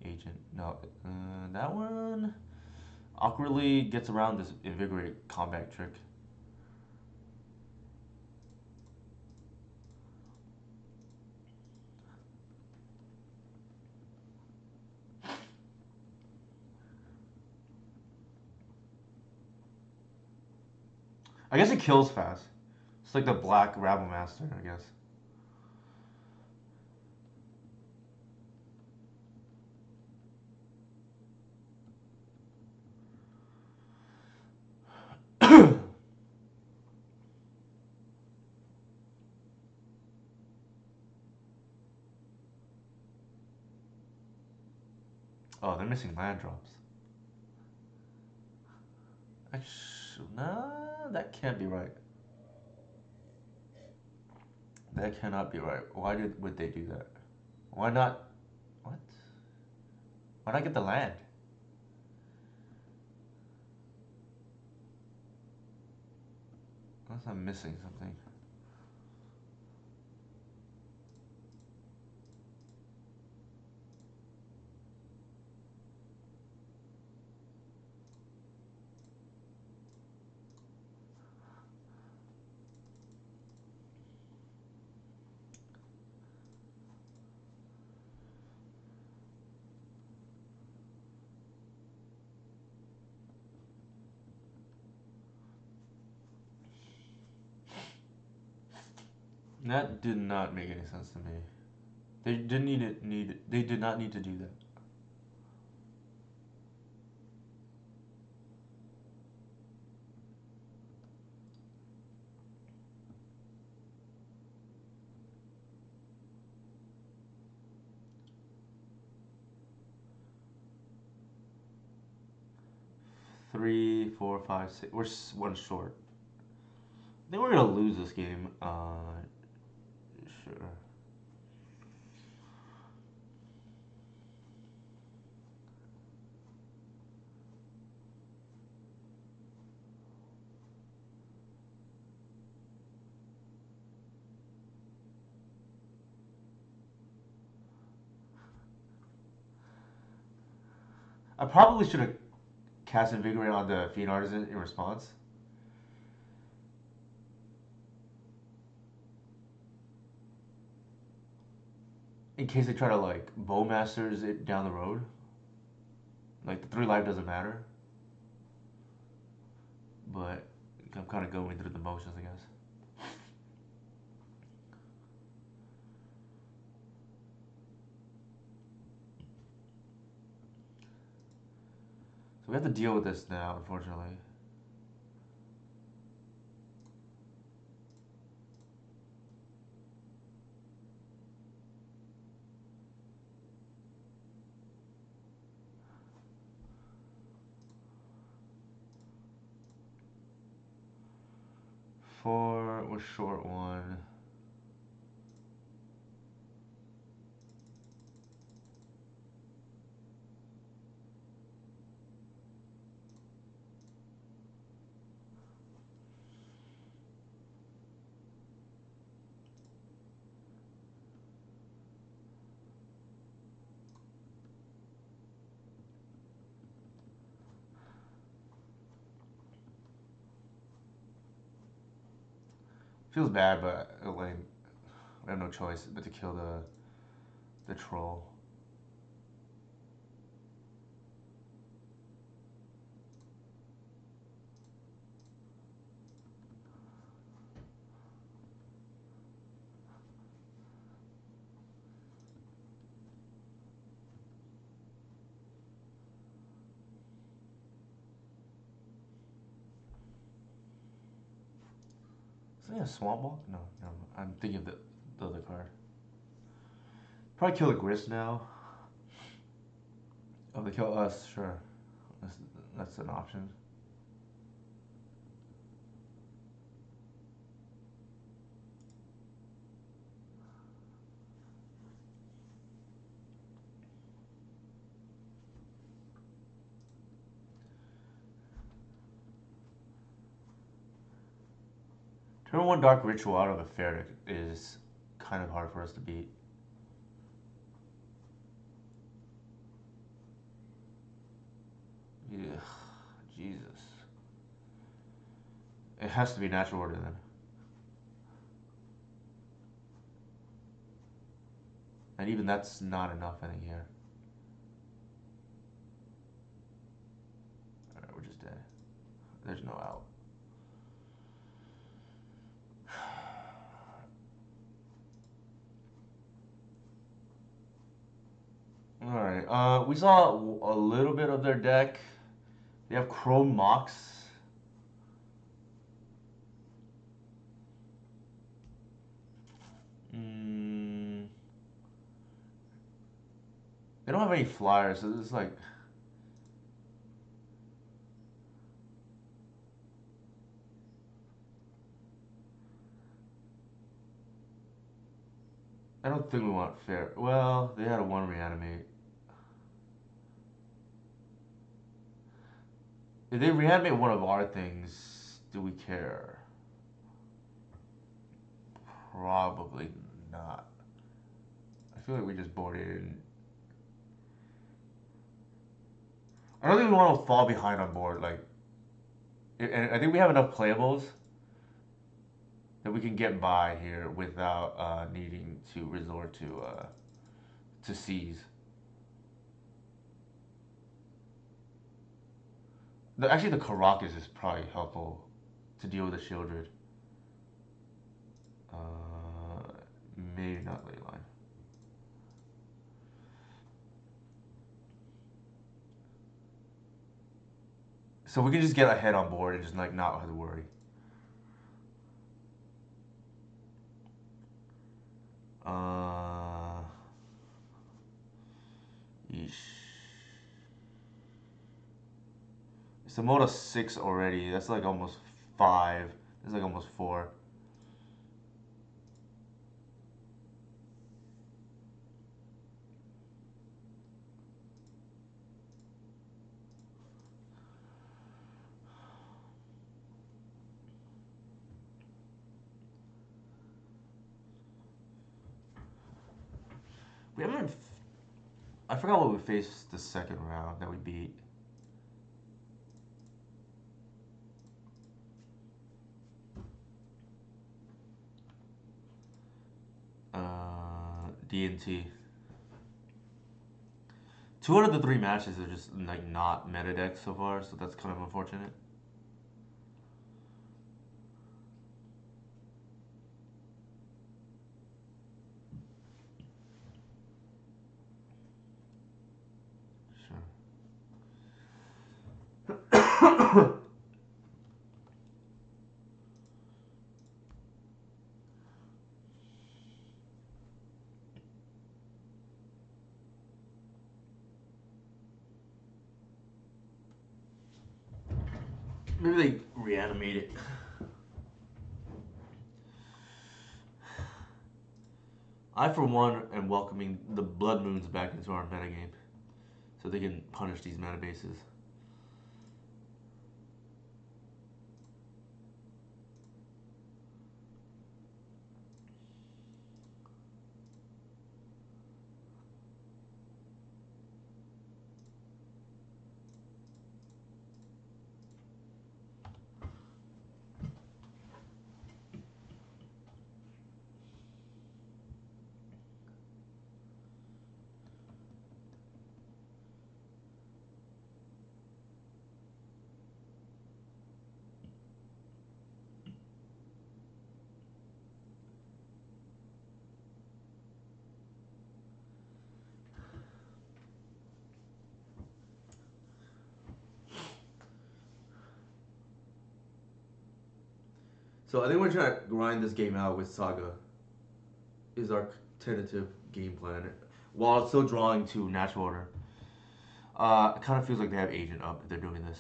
Speaker 1: Agent. No. That one awkwardly gets around this invigorate combat trick. I guess it kills fast. It's like the black Rabble Master, I guess. Oh, they're missing land drops. Nah, that can't be right. That cannot be right. Would they do that? Why not? What? Why not get the land? Unless I'm missing something. That did not make any sense to me. They didn't need. They did not need to do that. Three, four, five, six. We're one short. I think we're gonna lose this game. Sure. I probably should have cast Invigorate on the Fiend Artisan in response. In case they try to like Bowmasters it down the road. Like the 3 life doesn't matter. But I'm kind of going through the motions, I guess. So we have to deal with this now, unfortunately. We're short one. Feels bad, but like we have no choice but to kill the troll. Is that a swamp walk? No, no. I'm thinking of the other card. Probably kill the Grist now. Oh, they kill us, sure. That's an option. Turn one Dark Ritual out of a fair deck is kind of hard for us to beat. Yeah, Jesus. It has to be natural order then. And even that's not enough, I think, here. Alright, we're just dead. There's no out. Alright, we saw a little bit of their deck. They have Chrome Mox. They don't have any flyers, so this is like... I don't think we want fair. Well, they had a 1 reanimate. If they reanimate one of our things, do we care? Probably not. I feel like we just boarded in. I don't think we want to fall behind on board. Like, and I think we have enough playables that we can get by here without needing to resort to seize. Actually, the Caracas is probably helpful to deal with the Shieldred. Maybe not ley line. So we can just get ahead on board and just like not have to worry. Yeesh. It's a mode of 6 already. That's like almost 5. That's like almost 4. We haven't. I forgot what we faced the second round that we beat. D&T. 2 out of the 3 matches are just like not meta decks so far, so that's kind of unfortunate. Sure. Maybe they reanimate it. I, for one, am welcoming the Blood Moons back into our metagame so they can punish these meta bases. So I think we're trying to grind this game out with Saga. Is our tentative game plan, while still drawing to natural order. It kind of feels like they have agent up if they're doing this.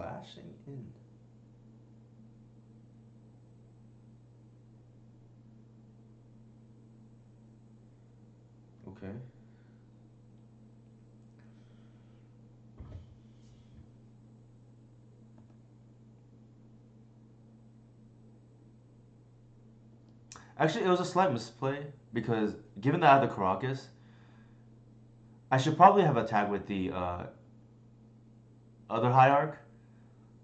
Speaker 1: bashing in. Okay. Actually, it was a slight misplay because given that I have the Caracas, I should probably have attacked with the other High Arc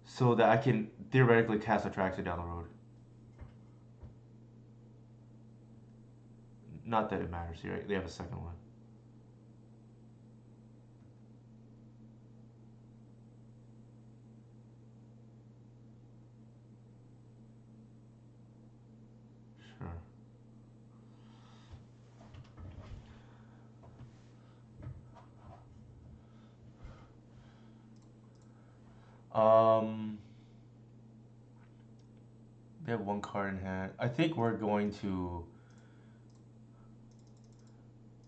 Speaker 1: so that I can theoretically cast Attraction down the road. Not that it matters here. They have a second one. Sure. Um, they have one card in hand. I think we're going to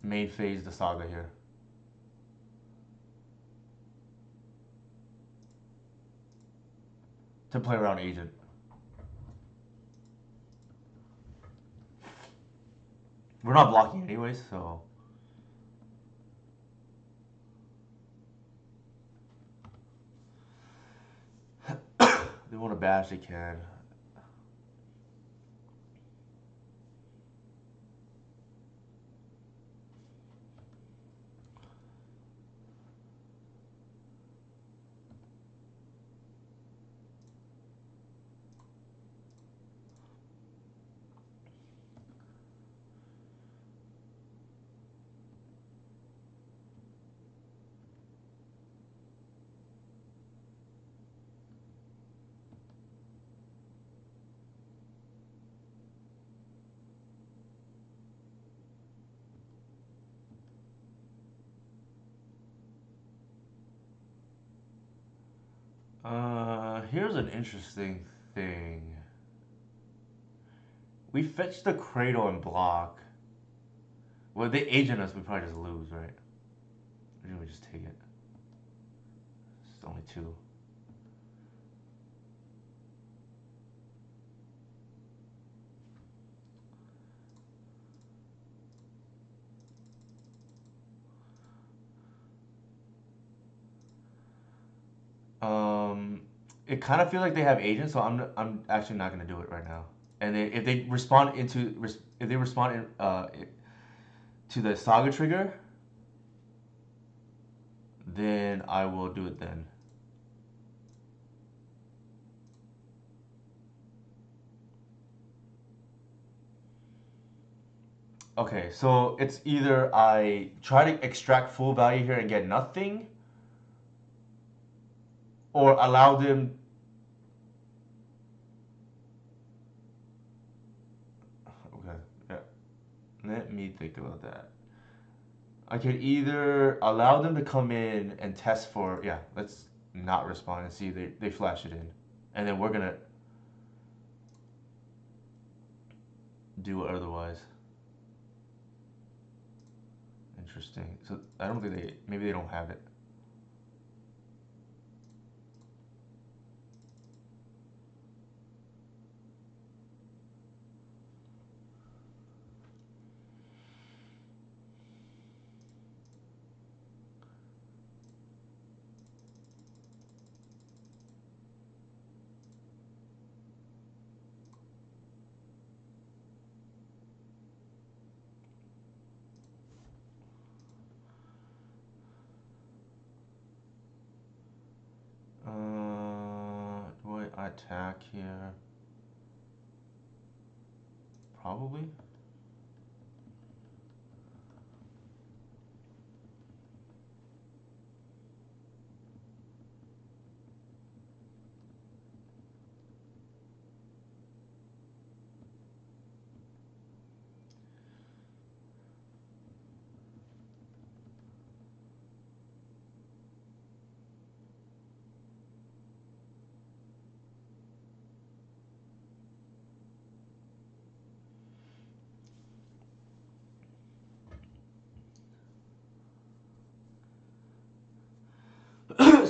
Speaker 1: main phase the Saga here. To play around Agent. We're not blocking anyways, so. They want to bash, they can. Here's an interesting thing. We fetch the Cradle and block. Well, they agent us, we probably just lose, right? Or do we just take it? It's only two. It kind of feels like they have agents, so I'm actually not gonna do it right now. And if they respond to the Saga trigger, then I will do it then. Okay, so it's either I try to extract full value here and get nothing, or allow them. Okay, yeah. Let me think about that. I could either allow them to come in and test for, yeah, let's not respond and see if they flash it in. And then we're gonna do it otherwise. Interesting. So I don't think maybe they don't have it. Do I attack here? Probably.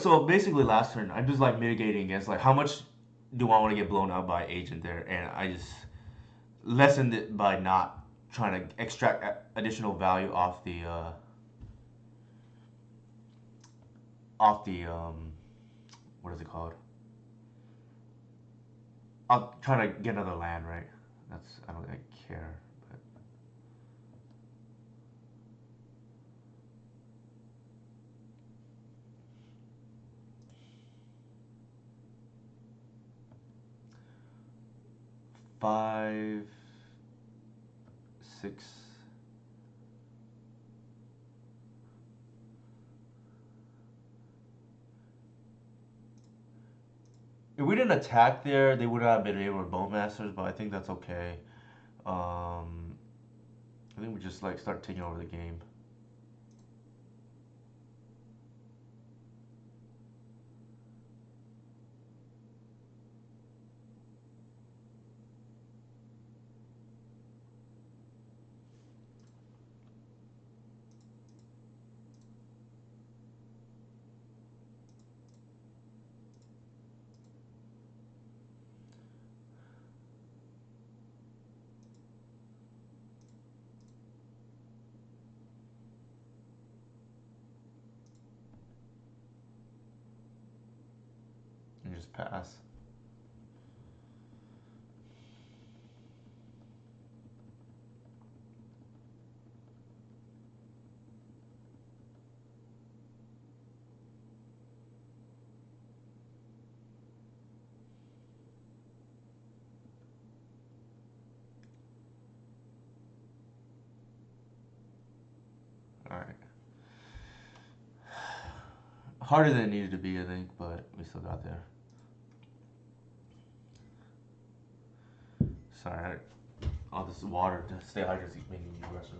Speaker 1: so basically last turn I'm just like mitigating against like how much do I want to get blown out by agent there, and I just lessened it by not trying to extract additional value off the what is it called? I'm trying to get another land, right? That's I don't really care, but 5, 6. If we didn't attack there, they would not have been able to Bowmasters, but I think that's okay. I think we just like start taking over the game. And just pass. All right. Harder than it needed to be, I think, but we still got there. Sorry, all this water to stay hydrated is making me aggressive.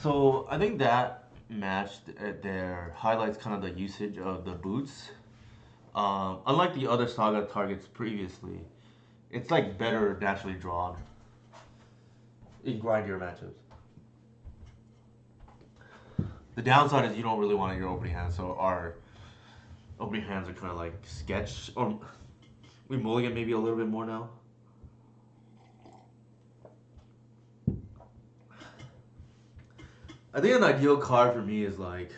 Speaker 1: So I think that match there highlights kind of the usage of the boots. Unlike the other Saga targets previously, it's like better naturally drawn in grindier matchups. The downside is you don't really want your opening hands, so our opening hands are kind of like sketch, or we mulligan maybe a little bit more now. I think an ideal card for me is like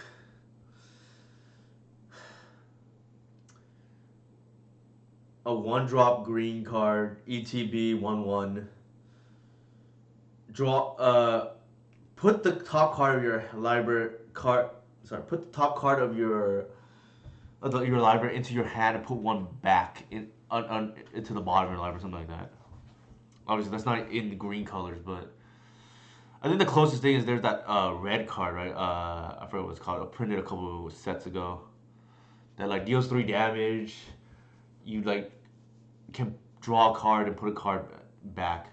Speaker 1: a 1-drop green card, ETB 1/1. Draw put the top card of your library card Sorry, put the top card of your library into your hand and put one back into the bottom of your library, something like that. Obviously, that's not in the green colors, but I think the closest thing is there's that red card, right? I forget what it's called. I printed a couple sets ago. That like deals 3 damage. You like can draw a card and put a card back.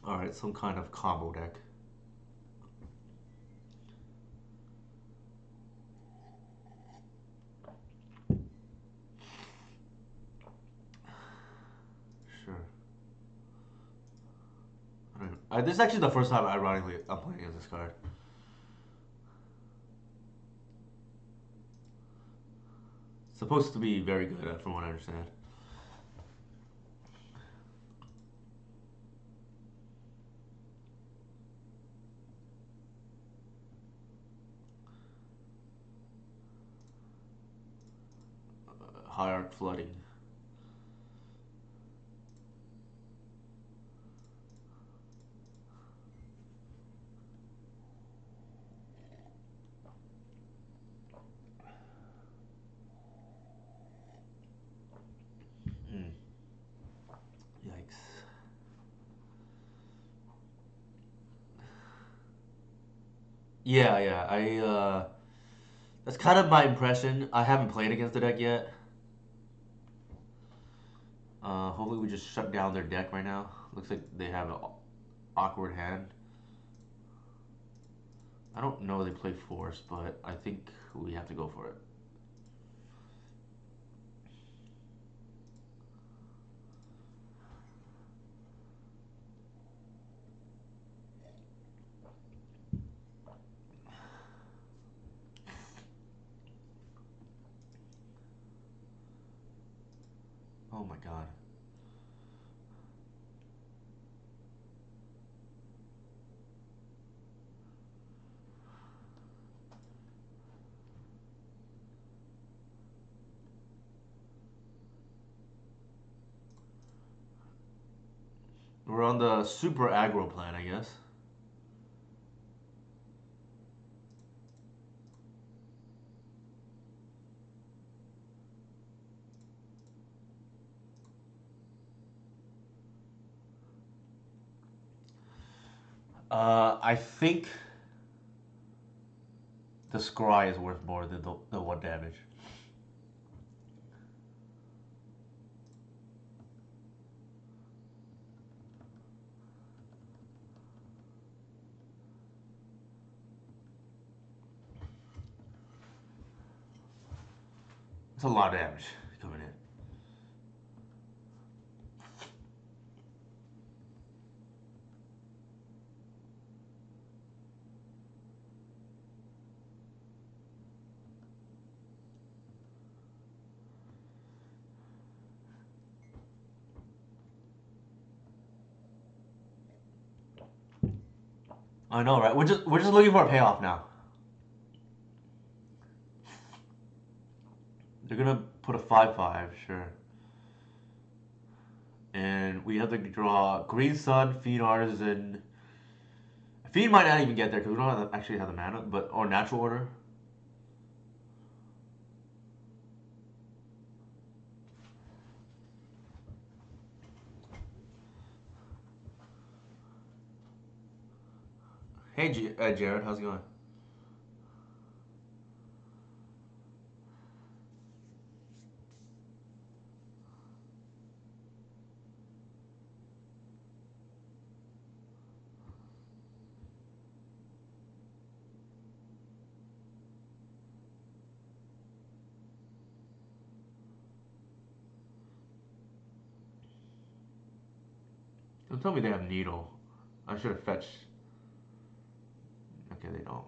Speaker 1: All right, some kind of combo deck. Sure. This is actually the first time, ironically, I'm playing against this card. It's supposed to be very good, from what I understand. High Arc Flooding. Mm. Yikes. Yeah, yeah. That's kind of my impression. I haven't played against the deck yet. Hopefully we just shut down their deck right now. Looks like they have an awkward hand. I don't know they play Force, but I think we have to go for it. Oh my god. We're on the super aggro plan, I guess. I think the scry is worth more than the 1 damage. It's a lot of damage coming in. I know, right? We're just looking for a payoff now. They're gonna put a 5/5, sure. And we have to draw Green Sun, Fiend Artisan. Fiend might not even get there because we don't actually have the mana, but or Natural Order. Hey, Jared, how's it going? Don't tell me they have Needle. I should have fetched. Okay, they don't.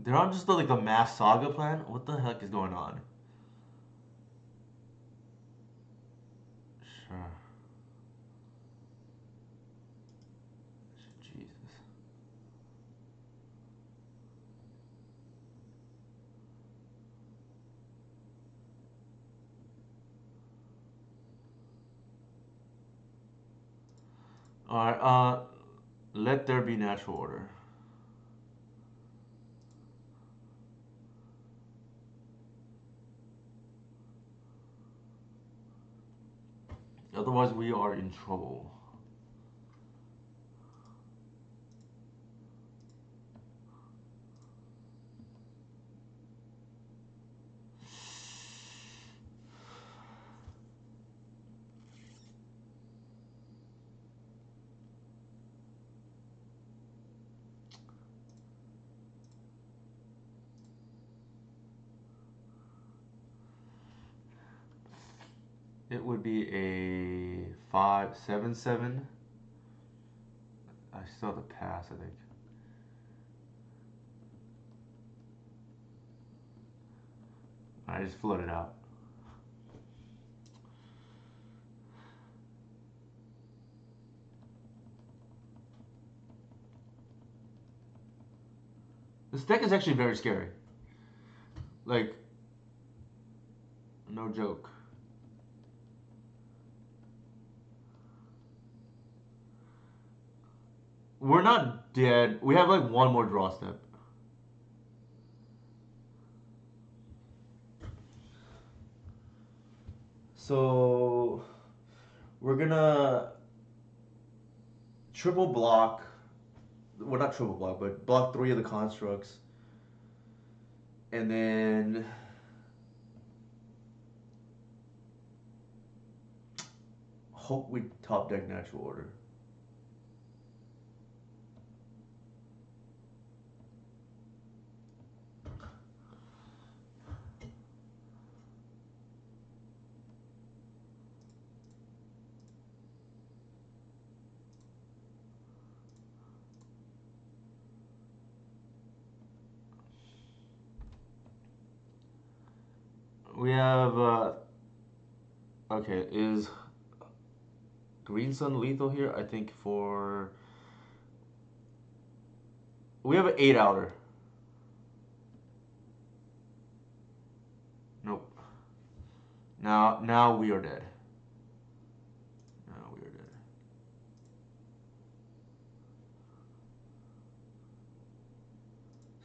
Speaker 1: They're on just like the mass saga plan. What the heck is going on? Sure. Jesus. All right. Let there be natural order. Otherwise, we are in trouble. It would be a 5/7/7. I still have to pass, I think. I just floated out. This deck is actually very scary. Like, no joke. We're not dead. We have like one more draw step. So we're gonna triple block. Well, not triple block, but block 3 of the constructs, and then hope we top deck natural order. We have okay, is Green Sun lethal here? I think for we have an 8 outer. Nope. Now we are dead. Now we are dead.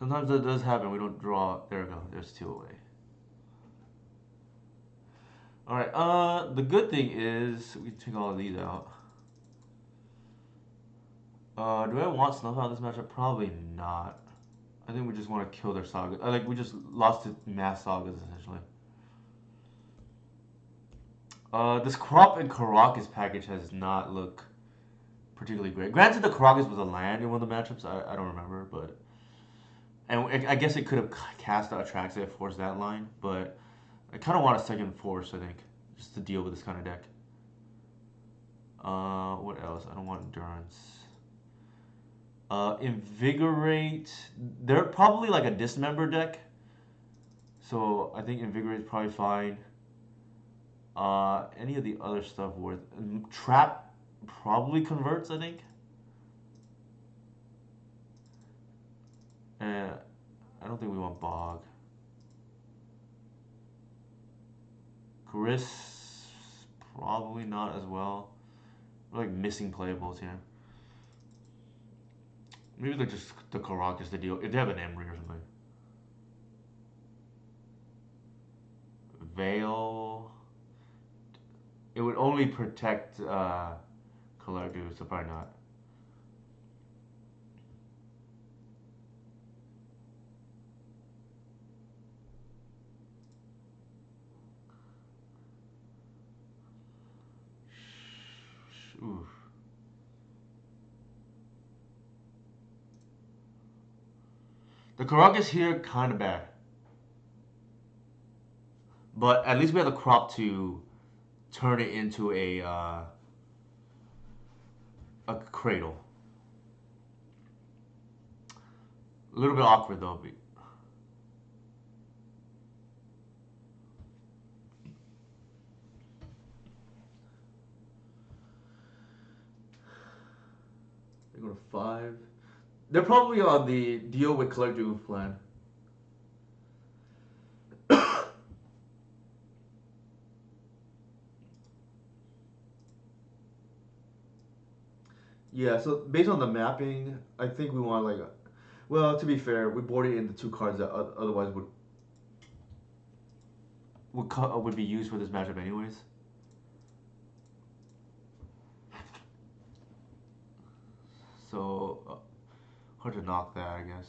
Speaker 1: Sometimes that does happen. We don't draw. There we go. There's 2 away. All right. The good thing is we can take all of these out. Do I want Snuff out this matchup? Probably not. I think we just want to kill their saga. Like we just lost to mass sagas essentially. This Crop and Caracas package has not looked particularly great. Granted, the Caracas was a land in one of the matchups. I don't remember, but and I guess it could have cast out Atraxa, forced that line, but I kind of want a second force. I think just to deal with this kind of deck. What else? I don't want endurance. Invigorate. They're probably like a dismember deck, so I think Invigorate is probably fine. Any of the other stuff worth Trap probably converts, I think. I don't think we want Bog. Chris probably not as well. We're like missing playables here. Maybe they're just the Caracas to deal if they have an Emery or something. Veil. It would only protect Collective, so probably not. Oof. The Caracas here kind of bad, but at least we have the crop to turn it into a Cradle. A little bit awkward though. They go to 5. They're probably on the deal with collector move plan. Yeah, so based on the mapping, I think we want like, well, to be fair, we boarded in the 2 cards that otherwise would be used for this matchup anyways. So hard to knock that, I guess.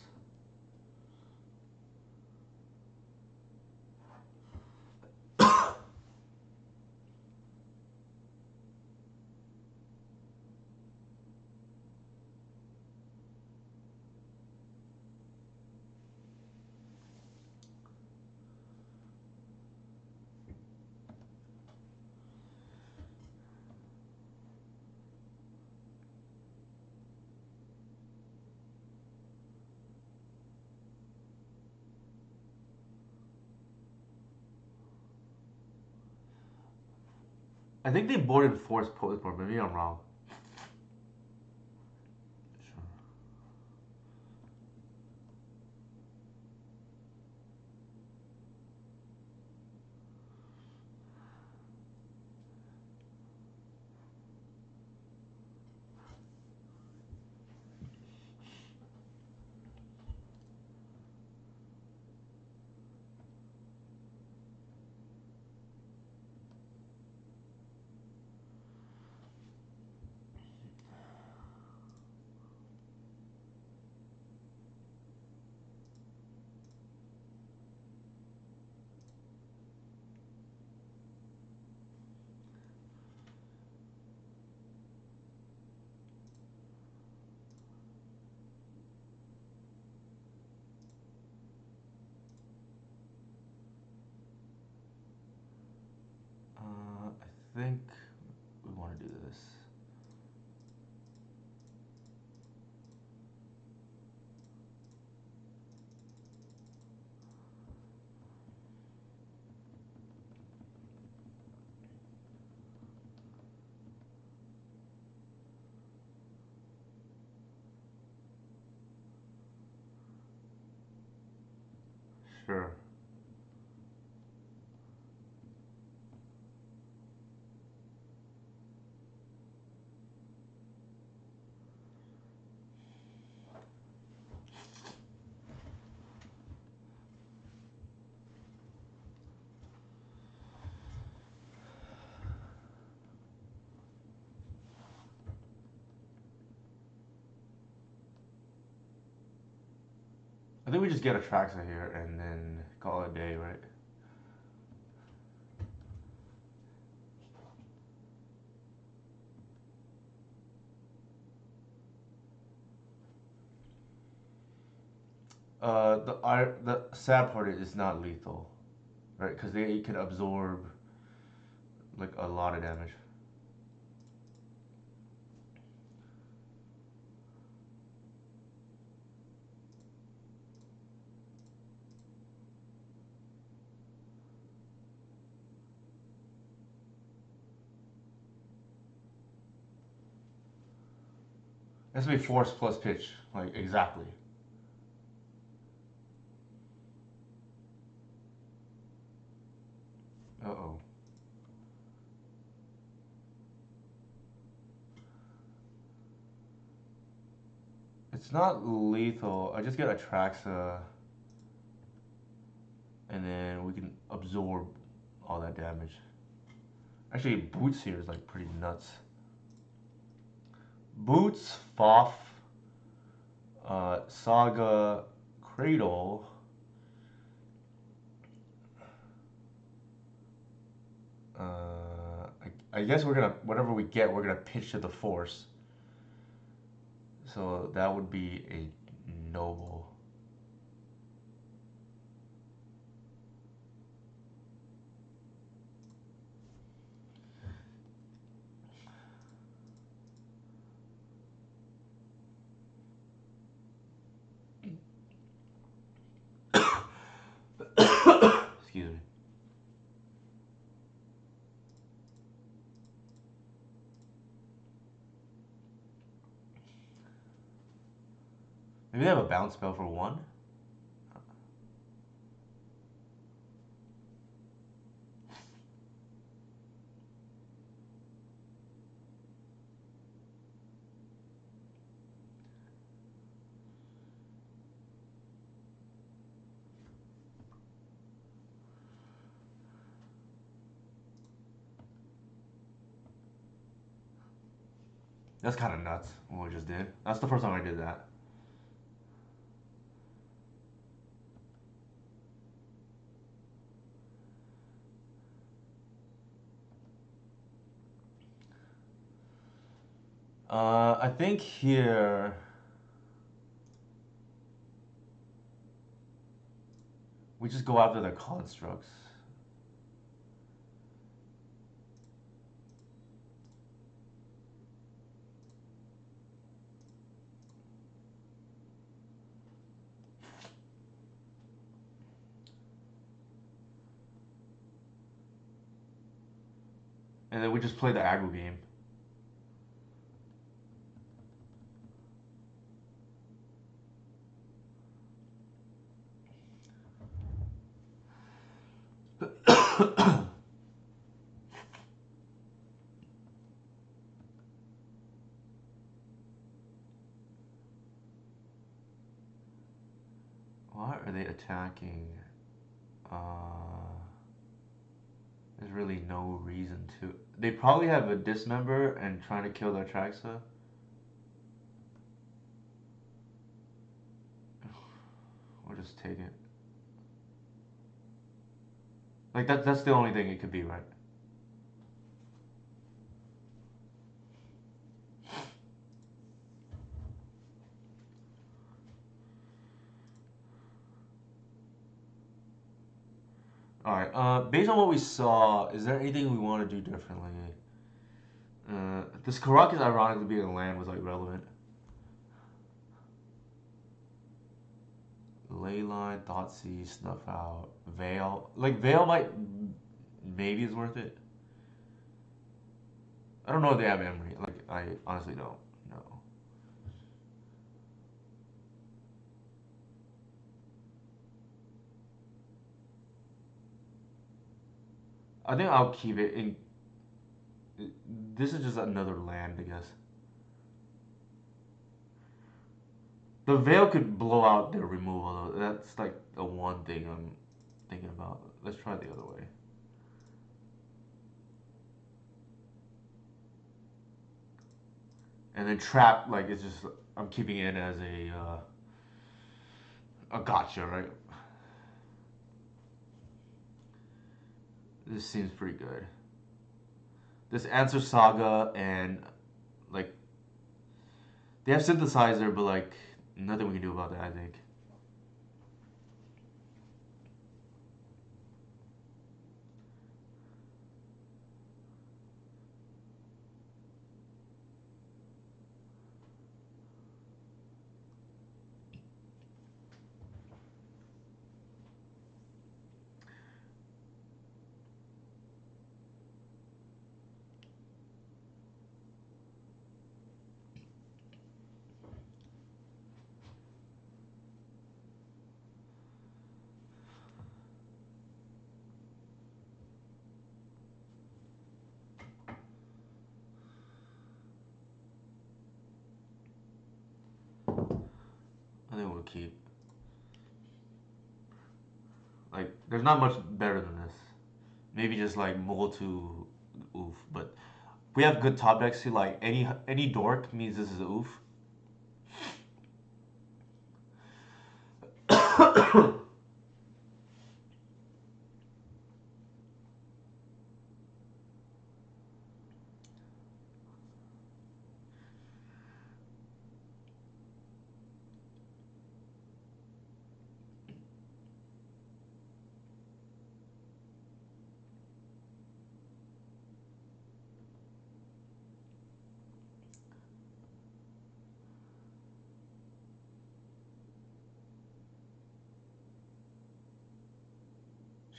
Speaker 1: I think they boarded force post board. Maybe I'm wrong. Sure. I think we want to do this. Sure. I think we just get a Traxa here and then call it a day, right? The sad part is it's not lethal, right? Because they can absorb like a lot of damage. That's gonna be force plus pitch, like exactly. Uh oh. It's not lethal. I just get Atraxa, and then we can absorb all that damage. Actually, Boots here is like pretty nuts. Boots, Foff, Saga, Cradle. I guess we're gonna whatever we get, we're gonna pitch to the force. So that would be a noble. Excuse me. Maybe they have a bounce spell for 1? That's kind of nuts what we just did. That's the first time I did that. I think here we just go after the constructs. And then we just play the aggro game. Why are they attacking? There's really no reason to. They probably have a dismember and trying to kill the Atraxa. Or just take it. Like that's the only thing it could be, right? Alright, based on what we saw, is there anything we want to do differently? This Caracas ironically being a land was like relevant. Leyline, Thoughtseize, Snuff Out, Veil. Like Veil might maybe is worth it. I don't know if they have Emery. Like I honestly don't know. I think I'll keep it in. This is just another land, I guess. The Veil could blow out their removal, though. That's like the one thing I'm thinking about. Let's try the other way. And then Trap, like, it's just, I'm keeping it as a gotcha, right? This seems pretty good. This Answer Saga and, like, they have Synthesizer, but, like, nothing we can do about that, I think. I think we'll keep. Like, there's not much better than this. Maybe just, like, Mole to oof, but we have good top decks too. Like, any dork means this is oof.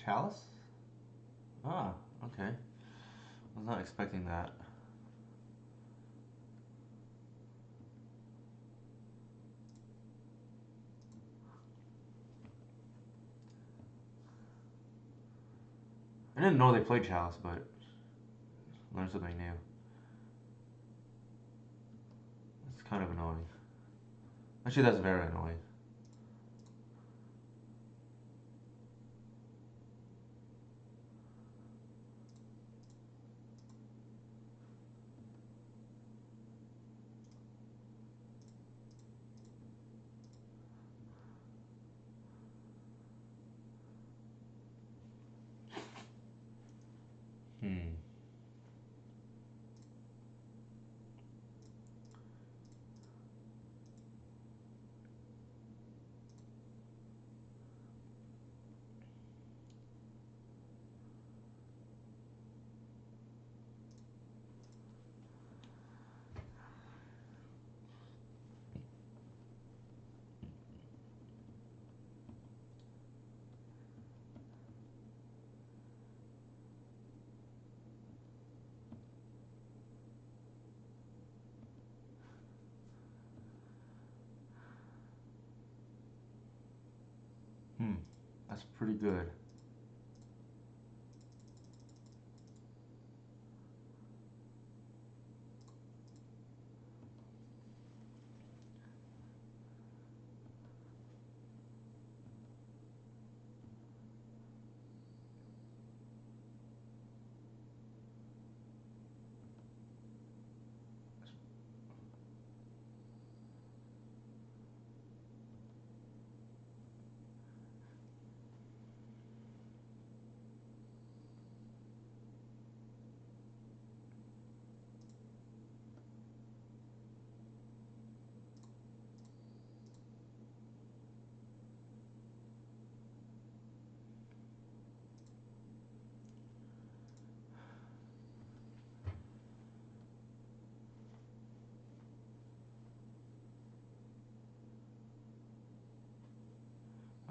Speaker 1: Chalice? Ah, okay. I was not expecting that. I didn't know they played Chalice, but learned something new. It's kind of annoying. Actually, that's very annoying. Hmm. Hmm. That's pretty good.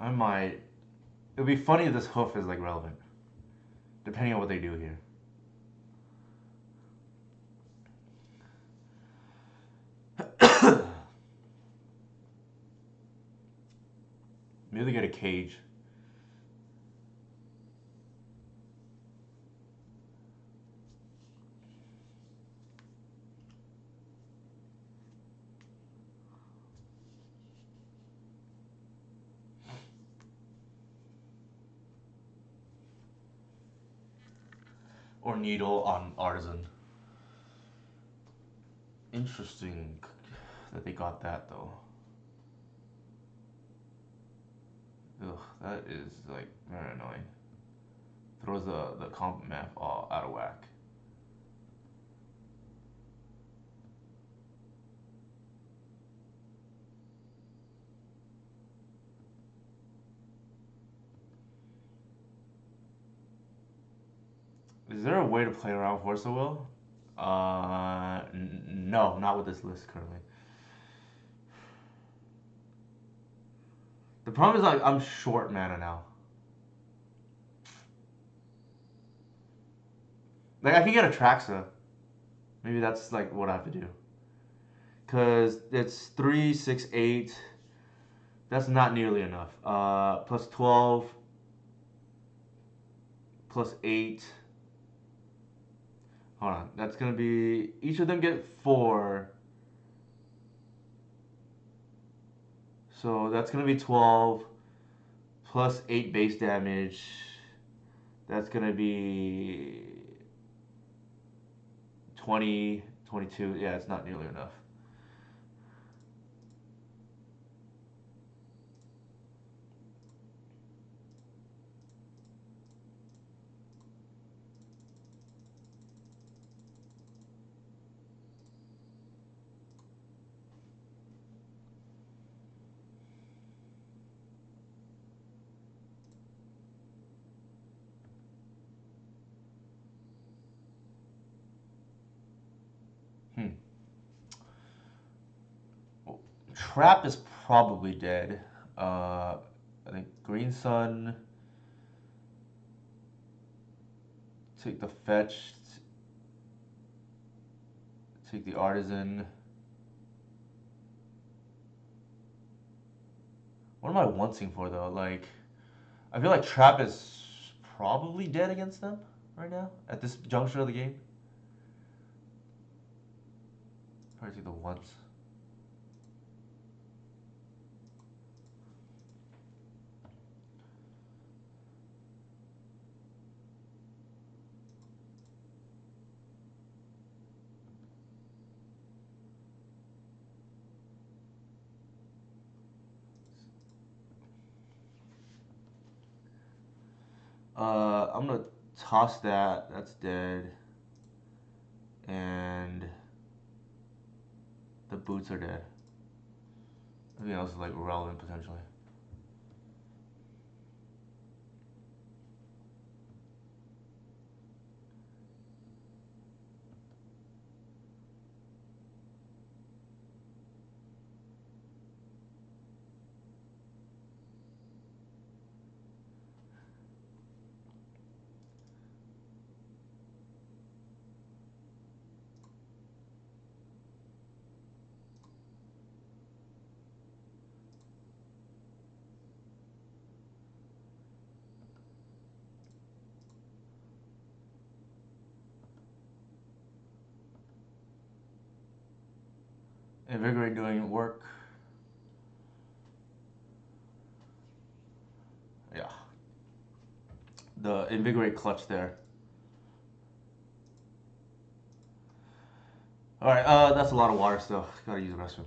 Speaker 1: I might. It would be funny if this hoof is like relevant, depending on what they do here. Maybe they get a cage. Or needle on artisan. Interesting that they got that though. Ugh, that is like very annoying. Throws the comp map all out of whack. Is there a way to play around Force of Will? No, not with this list currently. The problem is like I'm short mana now. Like I can get a Traxa. Maybe that's like what I have to do. Cause it's 3, 6, 8. That's not nearly enough. Plus 12, plus 8. Hold on. That's gonna be each of them get 4. So that's gonna be 12 plus 8 base damage. That's gonna be 20, 22. Yeah, it's not nearly enough. Hmm. Well, Trap is probably dead. I think Green Sun. Take the fetch. Take the artisan. What am I wanting for though? Like, I feel like Trap is probably dead against them right now at this juncture of the game. Probably take the ones. I'm gonna toss that. That's dead. And the boots are dead. Everything else is like relevant potentially. Invigorate doing work. Yeah. The Invigorate clutch there. Alright, that's a lot of water still. Gotta use the restroom.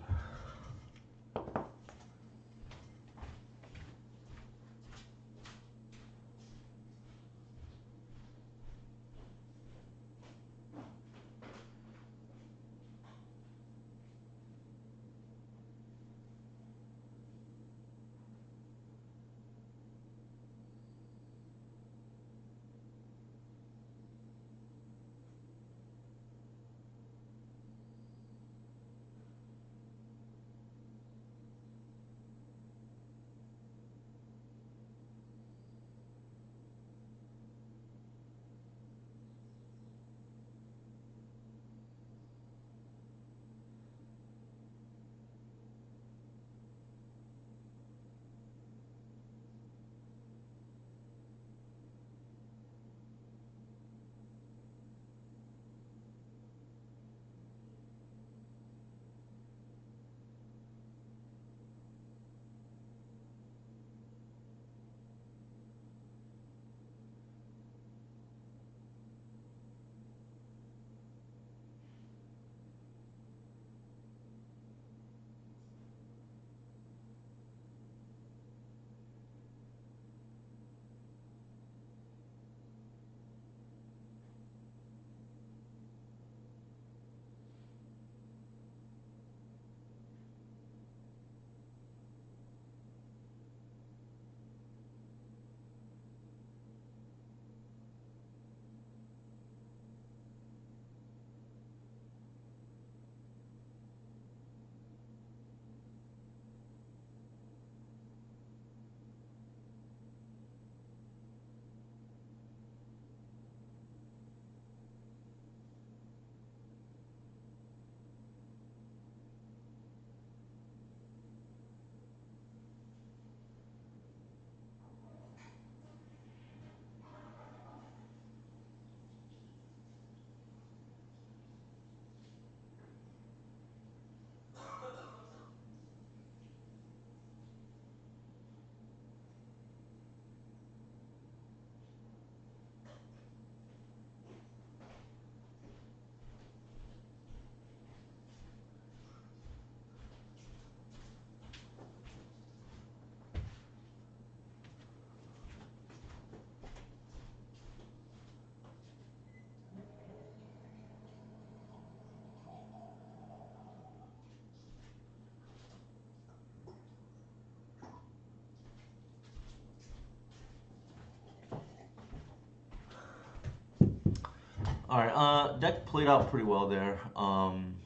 Speaker 1: Alright, deck played out pretty well there. One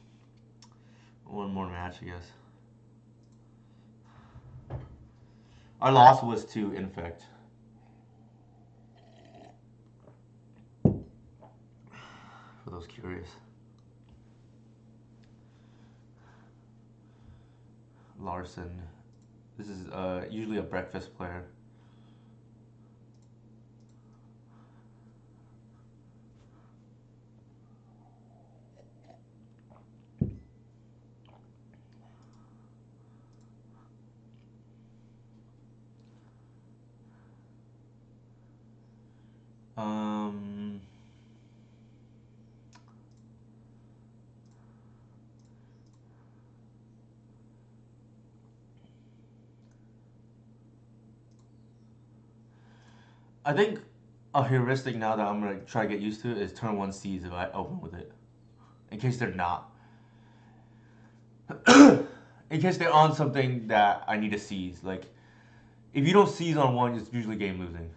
Speaker 1: more match, I guess. Our loss was to Infect. For those curious. Larson. This is usually a breakfast player. I think a heuristic now that I'm gonna try to get used to is turn one C's if I open with it. In case they're not. In case they're on something that I need to seize. Like, if you don't seize on one, it's usually game losing.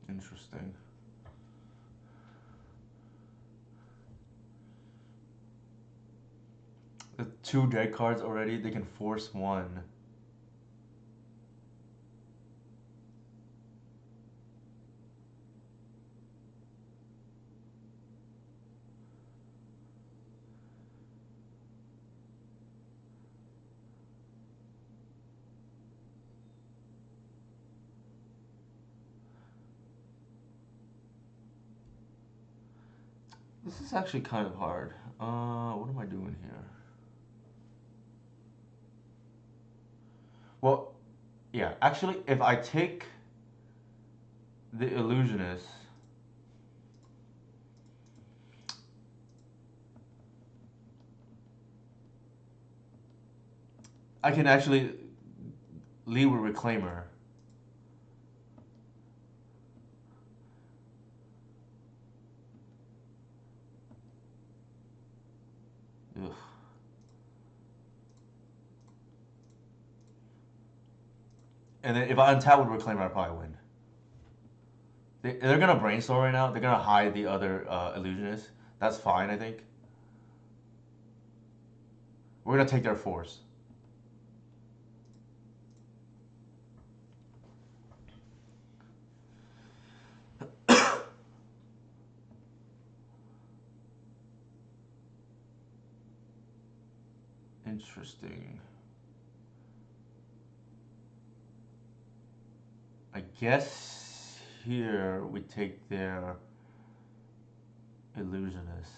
Speaker 1: Interesting. The two dead cards already, they can force one. This is actually kind of hard. What am I doing here? Well, yeah, actually, if I take the illusionist, I can actually lead with reclaimer. Ugh. And then if I untap with reclaimer, I probably win. They're gonna brainstorm right now. They're gonna hide the other illusionist. That's fine, I think. We're gonna take their force. Interesting. I guess here we take their illusionist.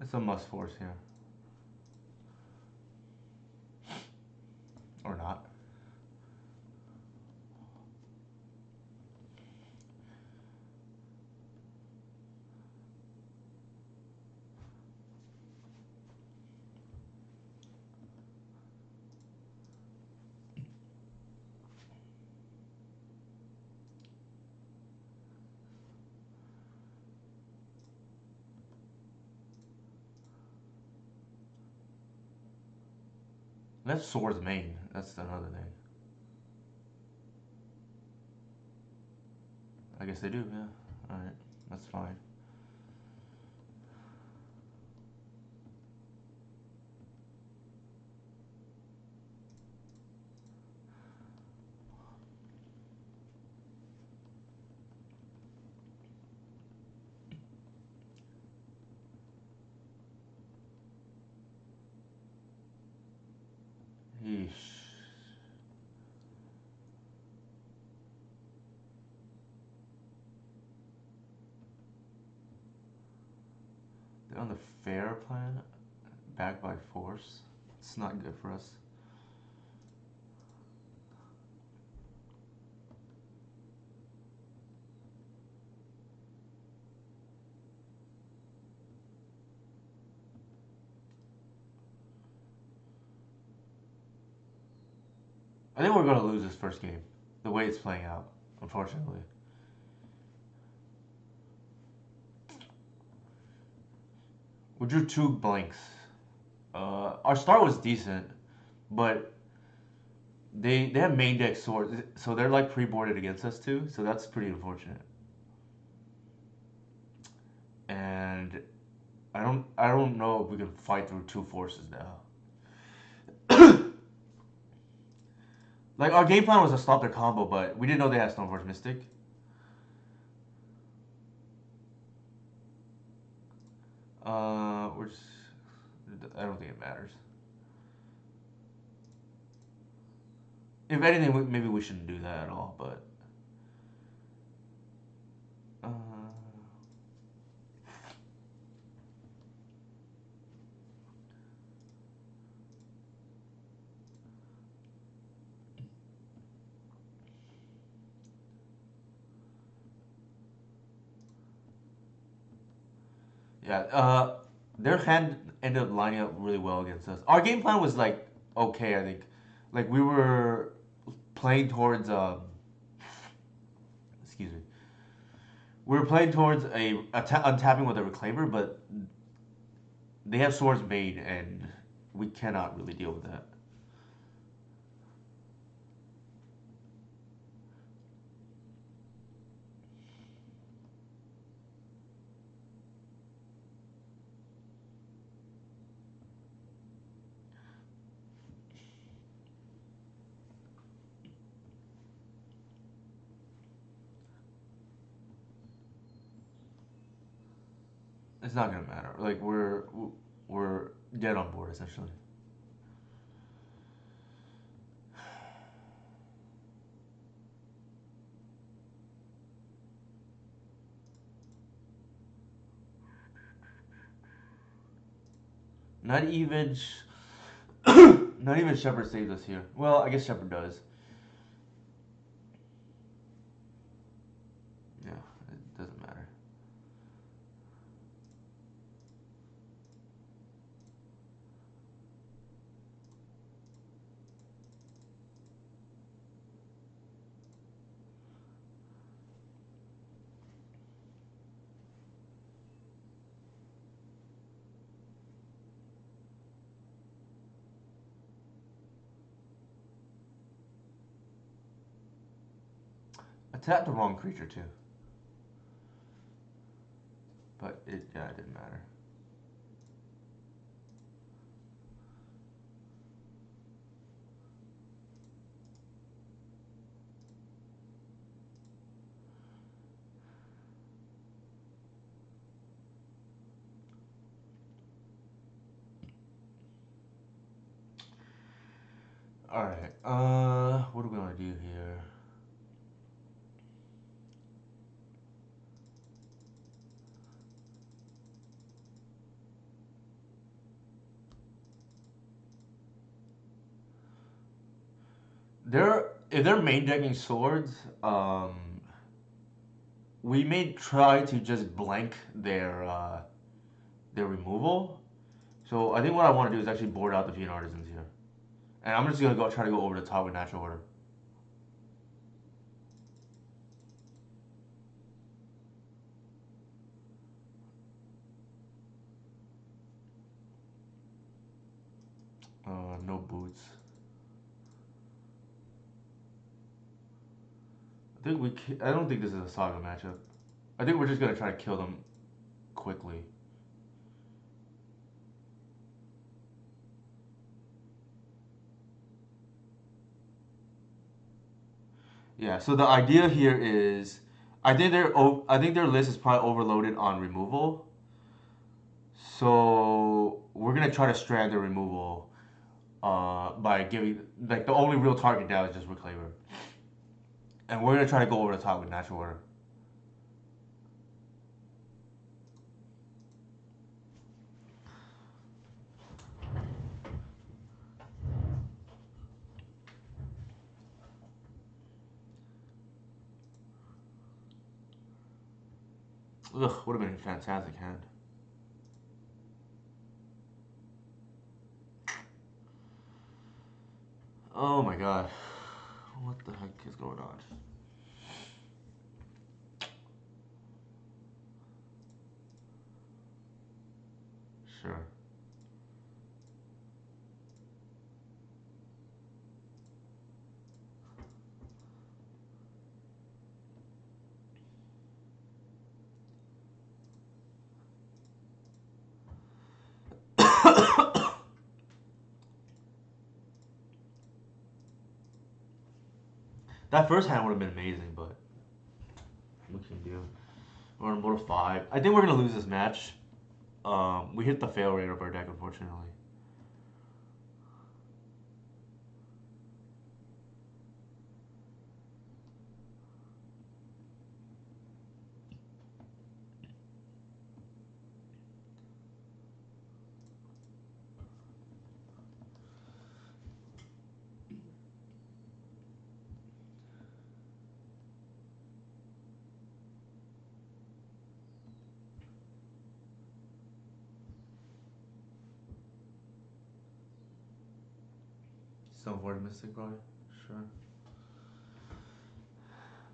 Speaker 1: It's a must force here. Or not. That's swords main. That's another thing. I guess they do, yeah. Alright, that's fine. Yeesh. They're on the fair planet, backed by force. It's not good for us. I think we're gonna lose this first game, the way it's playing out, unfortunately. We drew two blanks. Our start was decent, but they have main deck swords, so they're like pre-boarded against us too. So that's pretty unfortunate. And I don't know if we can fight through two forces now. Like our game plan was to stop their combo, but we didn't know they had Stoneforge Mystic. Which I don't think it matters. If anything, maybe we shouldn't do that at all. But uh, yeah, their hand ended up lining up really well against us. Our game plan was like okay, I think. Like we were playing towards excuse me. We were playing towards untapping with a reclaimer, but they have swords made, and we cannot really deal with that. It's not gonna matter. Like we're dead on board essentially. Not even, not even Shepard saves us here. Well, I guess Shepard does. Yeah, it doesn't matter. I tapped the wrong creature too, but it didn't matter. All right. What are we gonna do here? If they're main decking swords, we may try to just blank their removal. So I think what I want to do is actually board out the Fiend Artisans here, and I'm just gonna go try to go over the top with natural order. No boots. I don't think this is a Saga matchup. I think we're just gonna try to kill them quickly. Yeah. So the idea here is, I think their list is probably overloaded on removal. So we're gonna try to strand their removal by giving like the only real target now is just Reclaimer, and we're gonna try to go over the top with natural order. Ugh, would have been a fantastic hand. Oh my god. What the heck is going on? Sure. That first hand would have been amazing, but what can you do? We're on Mortal 5. I think we're gonna lose this match. We hit the fail rate of our deck, unfortunately. Stoneforge Mystic, probably. Sure.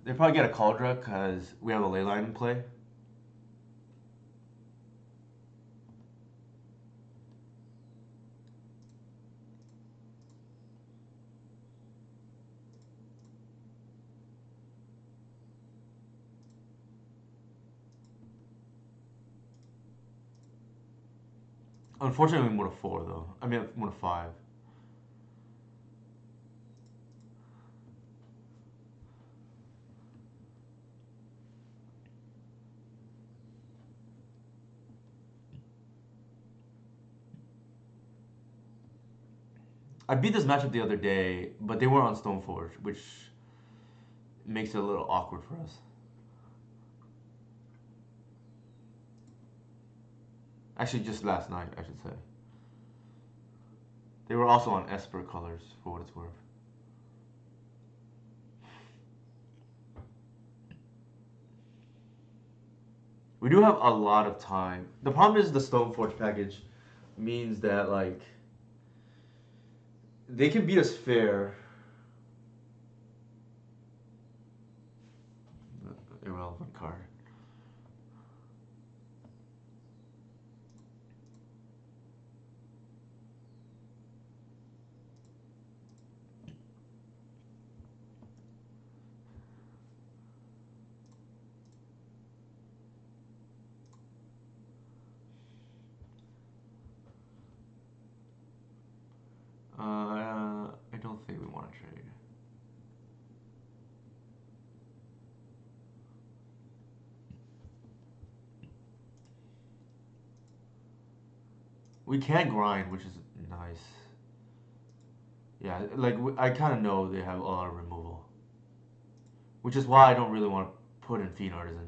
Speaker 1: They probably get a Cauldra because we have a Leyline in play. Unfortunately, more to 4 though. I mean, more to 5. I beat this matchup the other day, but they were on Stoneforge, which makes it a little awkward for us. Actually, just last night, I should say. They were also on Esper colors, for what it's worth. We do have a lot of time. The problem is the Stoneforge package means that, like, they can beat us fair. Irrelevant card. I don't think we want to trade. We can grind, which is nice. Yeah, like I kind of know they have a lot of removal, which is why I don't really want to put in Fiend Artisan.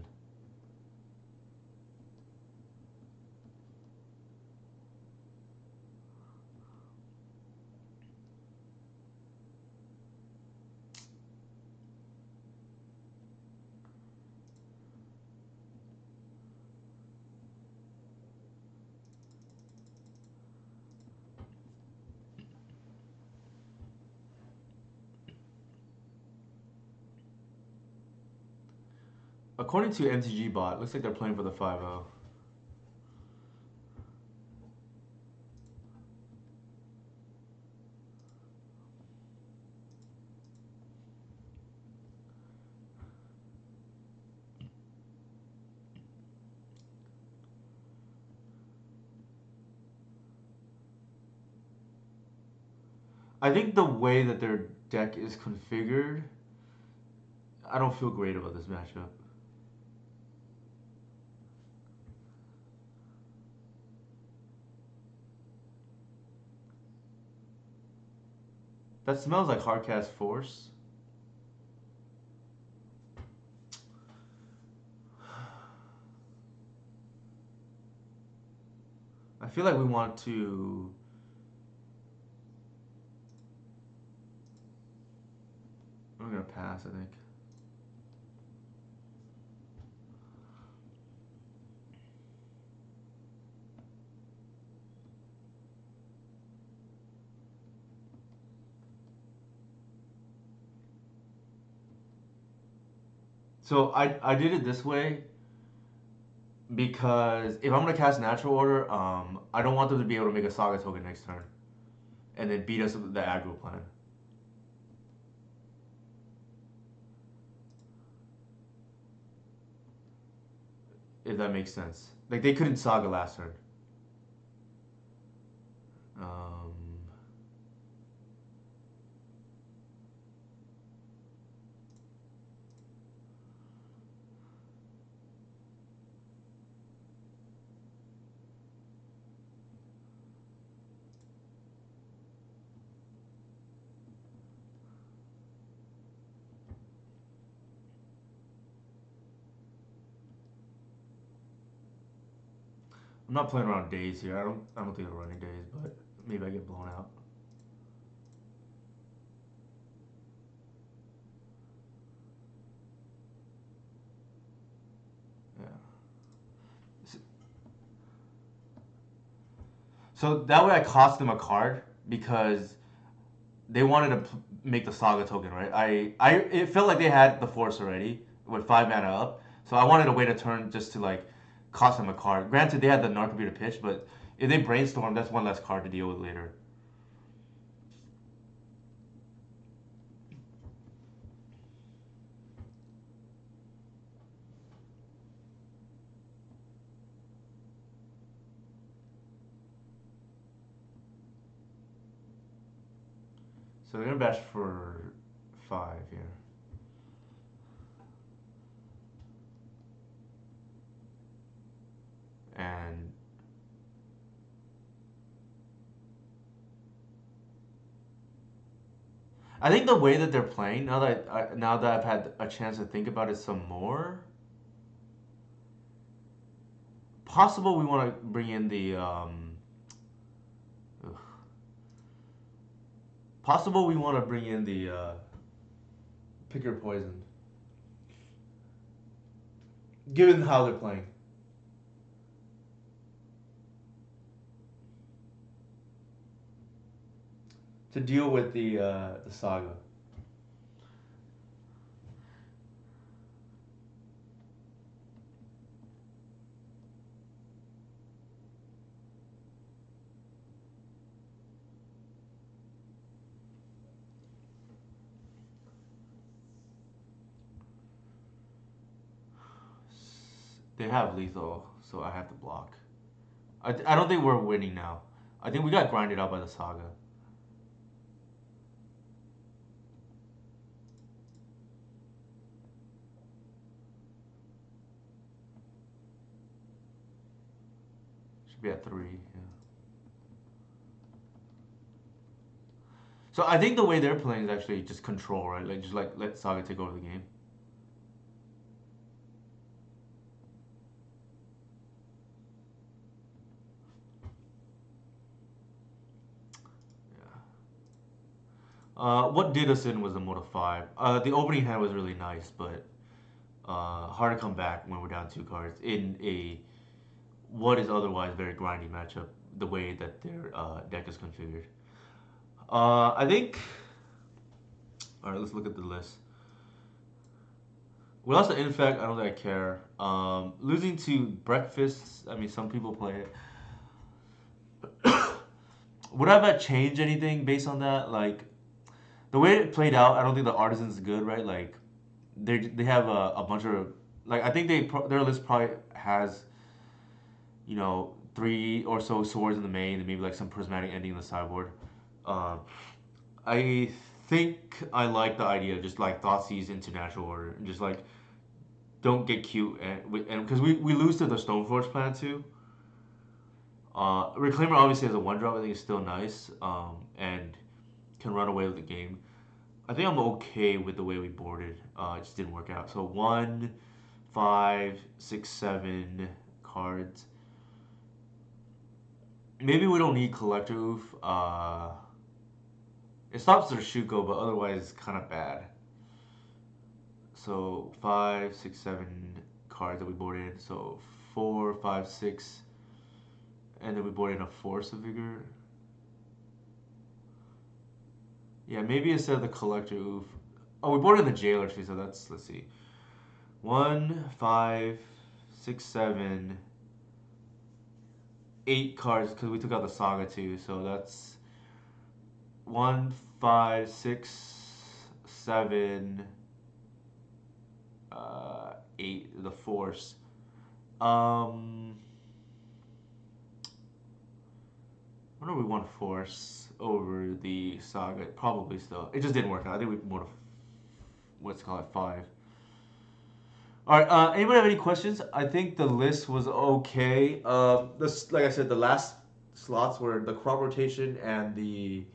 Speaker 1: According to MTG bot, looks like they're playing for the 5-0. I think the way that their deck is configured, I don't feel great about this matchup. That smells like Hardcast Force. I feel like we want to... I'm gonna pass, I think. So I did it this way because if I'm gonna cast Natural Order, I don't want them to be able to make a Saga token next turn and then beat us with the aggro plan. If that makes sense. Like they couldn't Saga last turn. Um, I'm not playing around days here. I don't think they're running days, but maybe I get blown out. Yeah. So that way I cost them a card because they wanted to make the Saga token, right? It felt like they had the Force already with 5 mana up, so I wanted to wait a turn just to like cost them a card. Granted, they had the Narcobeer to pitch, but if they brainstorm, that's one less card to deal with later. So they're gonna bash for 5 here. And I think the way that they're playing now that I've had a chance to think about it some more, possible we want to bring in the possible we want to bring in the pick your poison, given how they're playing. To deal with the Saga. They have lethal, so I have to block. I don't think we're winning now. I think we got grinded out by the Saga. Should be at 3. Yeah. So I think the way they're playing is actually just control, right? Like just like let Saga take over the game. What did us in was the Moto 5. The opening hand was really nice, but hard to come back when we're down 2 cards in a what is otherwise very grindy matchup. The way that their deck is configured. I think. All right, let's look at the list. We lost to Infect. I don't think I care. Losing to Breakfast. I mean, some people play it. Would I have changed anything based on that? Like the way it played out, I don't think the Artisan's good, right? Like they have a bunch of like I think their list probably has 3 or so swords in the main and maybe like some prismatic ending in the sideboard. I think I like the idea of just like Thoughtseize into natural order and just like don't get cute and because we lose to the Stoneforge plan too. Reclaimer obviously has a 1-drop. I think it's still nice and can run away with the game. I think I'm okay with the way we boarded. It just didn't work out. So 1, 5, 6, 7 cards. Maybe we don't need Collector Oof. It stops their Shuko, but otherwise it's kind of bad. So 5, 6, 7 cards that we boarded. So 4, 5, 6, and then we boarded a Force of Vigor. Yeah, maybe instead of the Collector Oof. Oh, we boarded the Jailer too, so let's see. 1, 5, 6, 7, 8 cards because we took out the Saga too, so that's 1, 5, 6, 7, 8. The Force. I wonder if we want Force over the Saga. Probably still. It just didn't work out. I think we more what's it called 5. All right. Anybody have any questions? I think the list was okay. This, like I said, the last slots were the crop rotation and the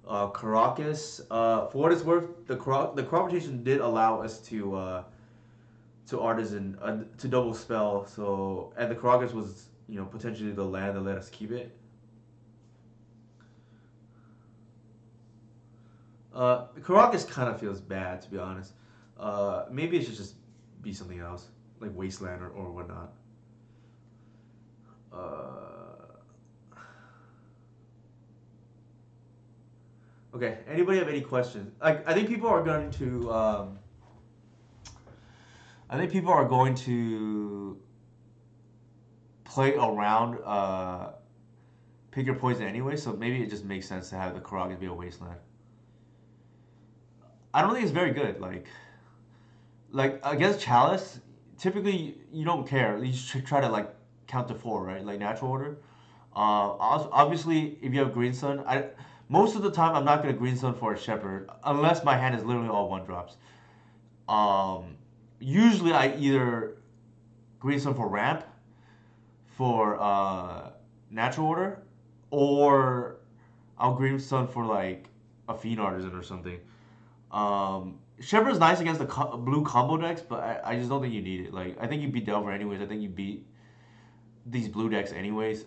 Speaker 1: Caracas. For what it's worth, the crop rotation did allow us to Artisan to double spell. So and the Caracas was potentially the land that let us keep it. Caracas kind of feels bad, to be honest. Maybe it should just be something else, like Wasteland or whatnot. Okay, Okay. Anybody have any questions? Like, I think people are going to. I think people are going to play around pick your poison anyway. So maybe it just makes sense to have the Karagas be a wasteland. I don't think it's very good. Like against Chalice, typically you don't care. You just try to like count to four, right? Like natural order. Obviously, if you have Green Sun, I most of the time I'm not gonna Green Sun for a Shepherd unless my hand is literally all one drops. Um, Usually I either Green Sun for ramp for natural order, or I'll Green Sun for like a Fiend Artisan or something. Shepherd's nice against the blue combo decks, but I just don't think you need it. Like I think you beat Delver anyways. I think you beat these blue decks anyways.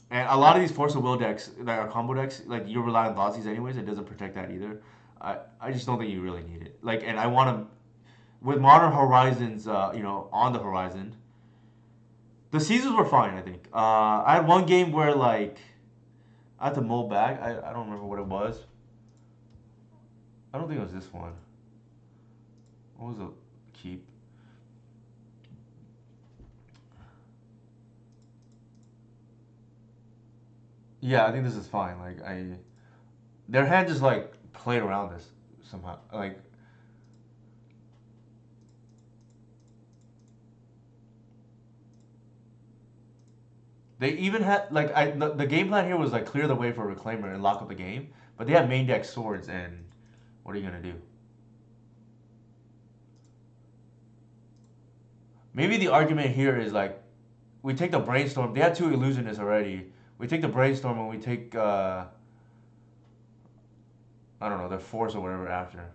Speaker 1: And a lot of these Force of Will decks that are combo decks, like you rely on Thoughtseize anyways. It doesn't protect that either. I just don't think you really need it. Like, and I want to with Modern Horizons, on the horizon. The seasons were fine. I think. I had one game where like I had to mull back. I don't remember what it was. I don't think it was this one. What was the keep? Yeah, I think this is fine. Their hand just like played around this somehow. Like they even had like the game plan here was like clear the way for a reclaimer and lock up the game, but they have main deck swords and what are you gonna do? Maybe the argument here is like we take the brainstorm. They had two illusionists already. We take the brainstorm and we take I don't know their force or whatever after.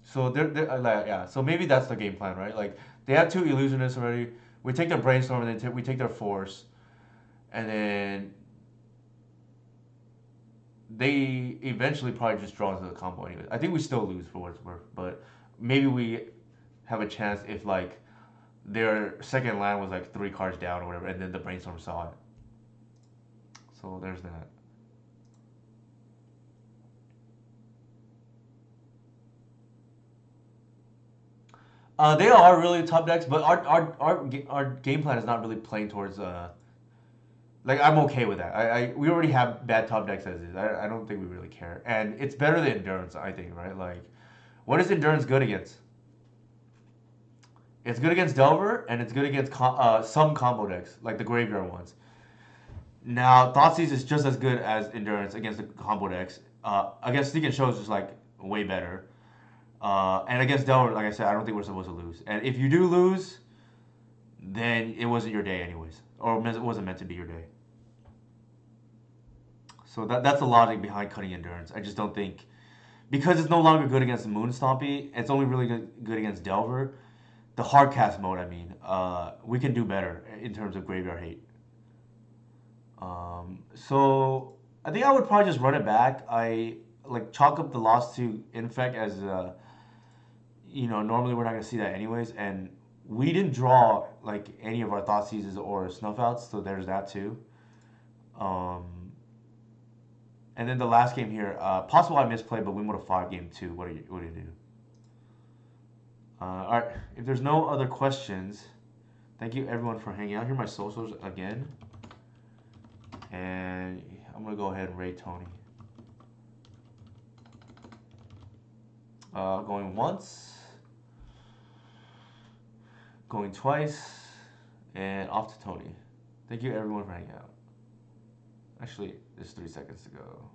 Speaker 1: So they're like yeah. So maybe that's the game plan, right? Like they had two illusionists already. We take their brainstorm and then we take their force, and then they eventually probably just draw into the combo anyway. I think we still lose for what it's worth, but maybe we have a chance if like their second land was like three cards down or whatever, and then the brainstorm saw it. So there's that. They are really top decks, but our game plan is not really playing towards like I'm okay with that. We already have bad top decks as is. I don't think we really care, and it's better than endurance. I think right. Like, what is endurance good against? It's good against Delver, and it's good against some combo decks, like the graveyard ones. Now, Thoughtseize is just as good as Endurance against the combo decks. Against Sneak and Show is just like way better. And against Delver, like I said, I don't think we're supposed to lose. And if you do lose, then it wasn't your day anyways, or it wasn't meant to be your day. So that's the logic behind cutting Endurance. I just don't think because it's no longer good against Moon Stompy. It's only really good against Delver. The hard cast mode, I mean, we can do better in terms of graveyard hate. So I think I would probably just run it back. I like chalk up the loss to Infect as normally we're not gonna see that anyways, and we didn't draw like any of our thought seizes or snuff outs, so there's that too. Um, and then the last game here, possible I misplayed, but we won a 5 game 2. What do you do? All right, if there's no other questions, thank you everyone for hanging out. Here are my socials again. And I'm going to go ahead and rate Tony. Going once, going twice, and off to Tony. Thank you everyone for hanging out. Actually, there's 3 seconds to go.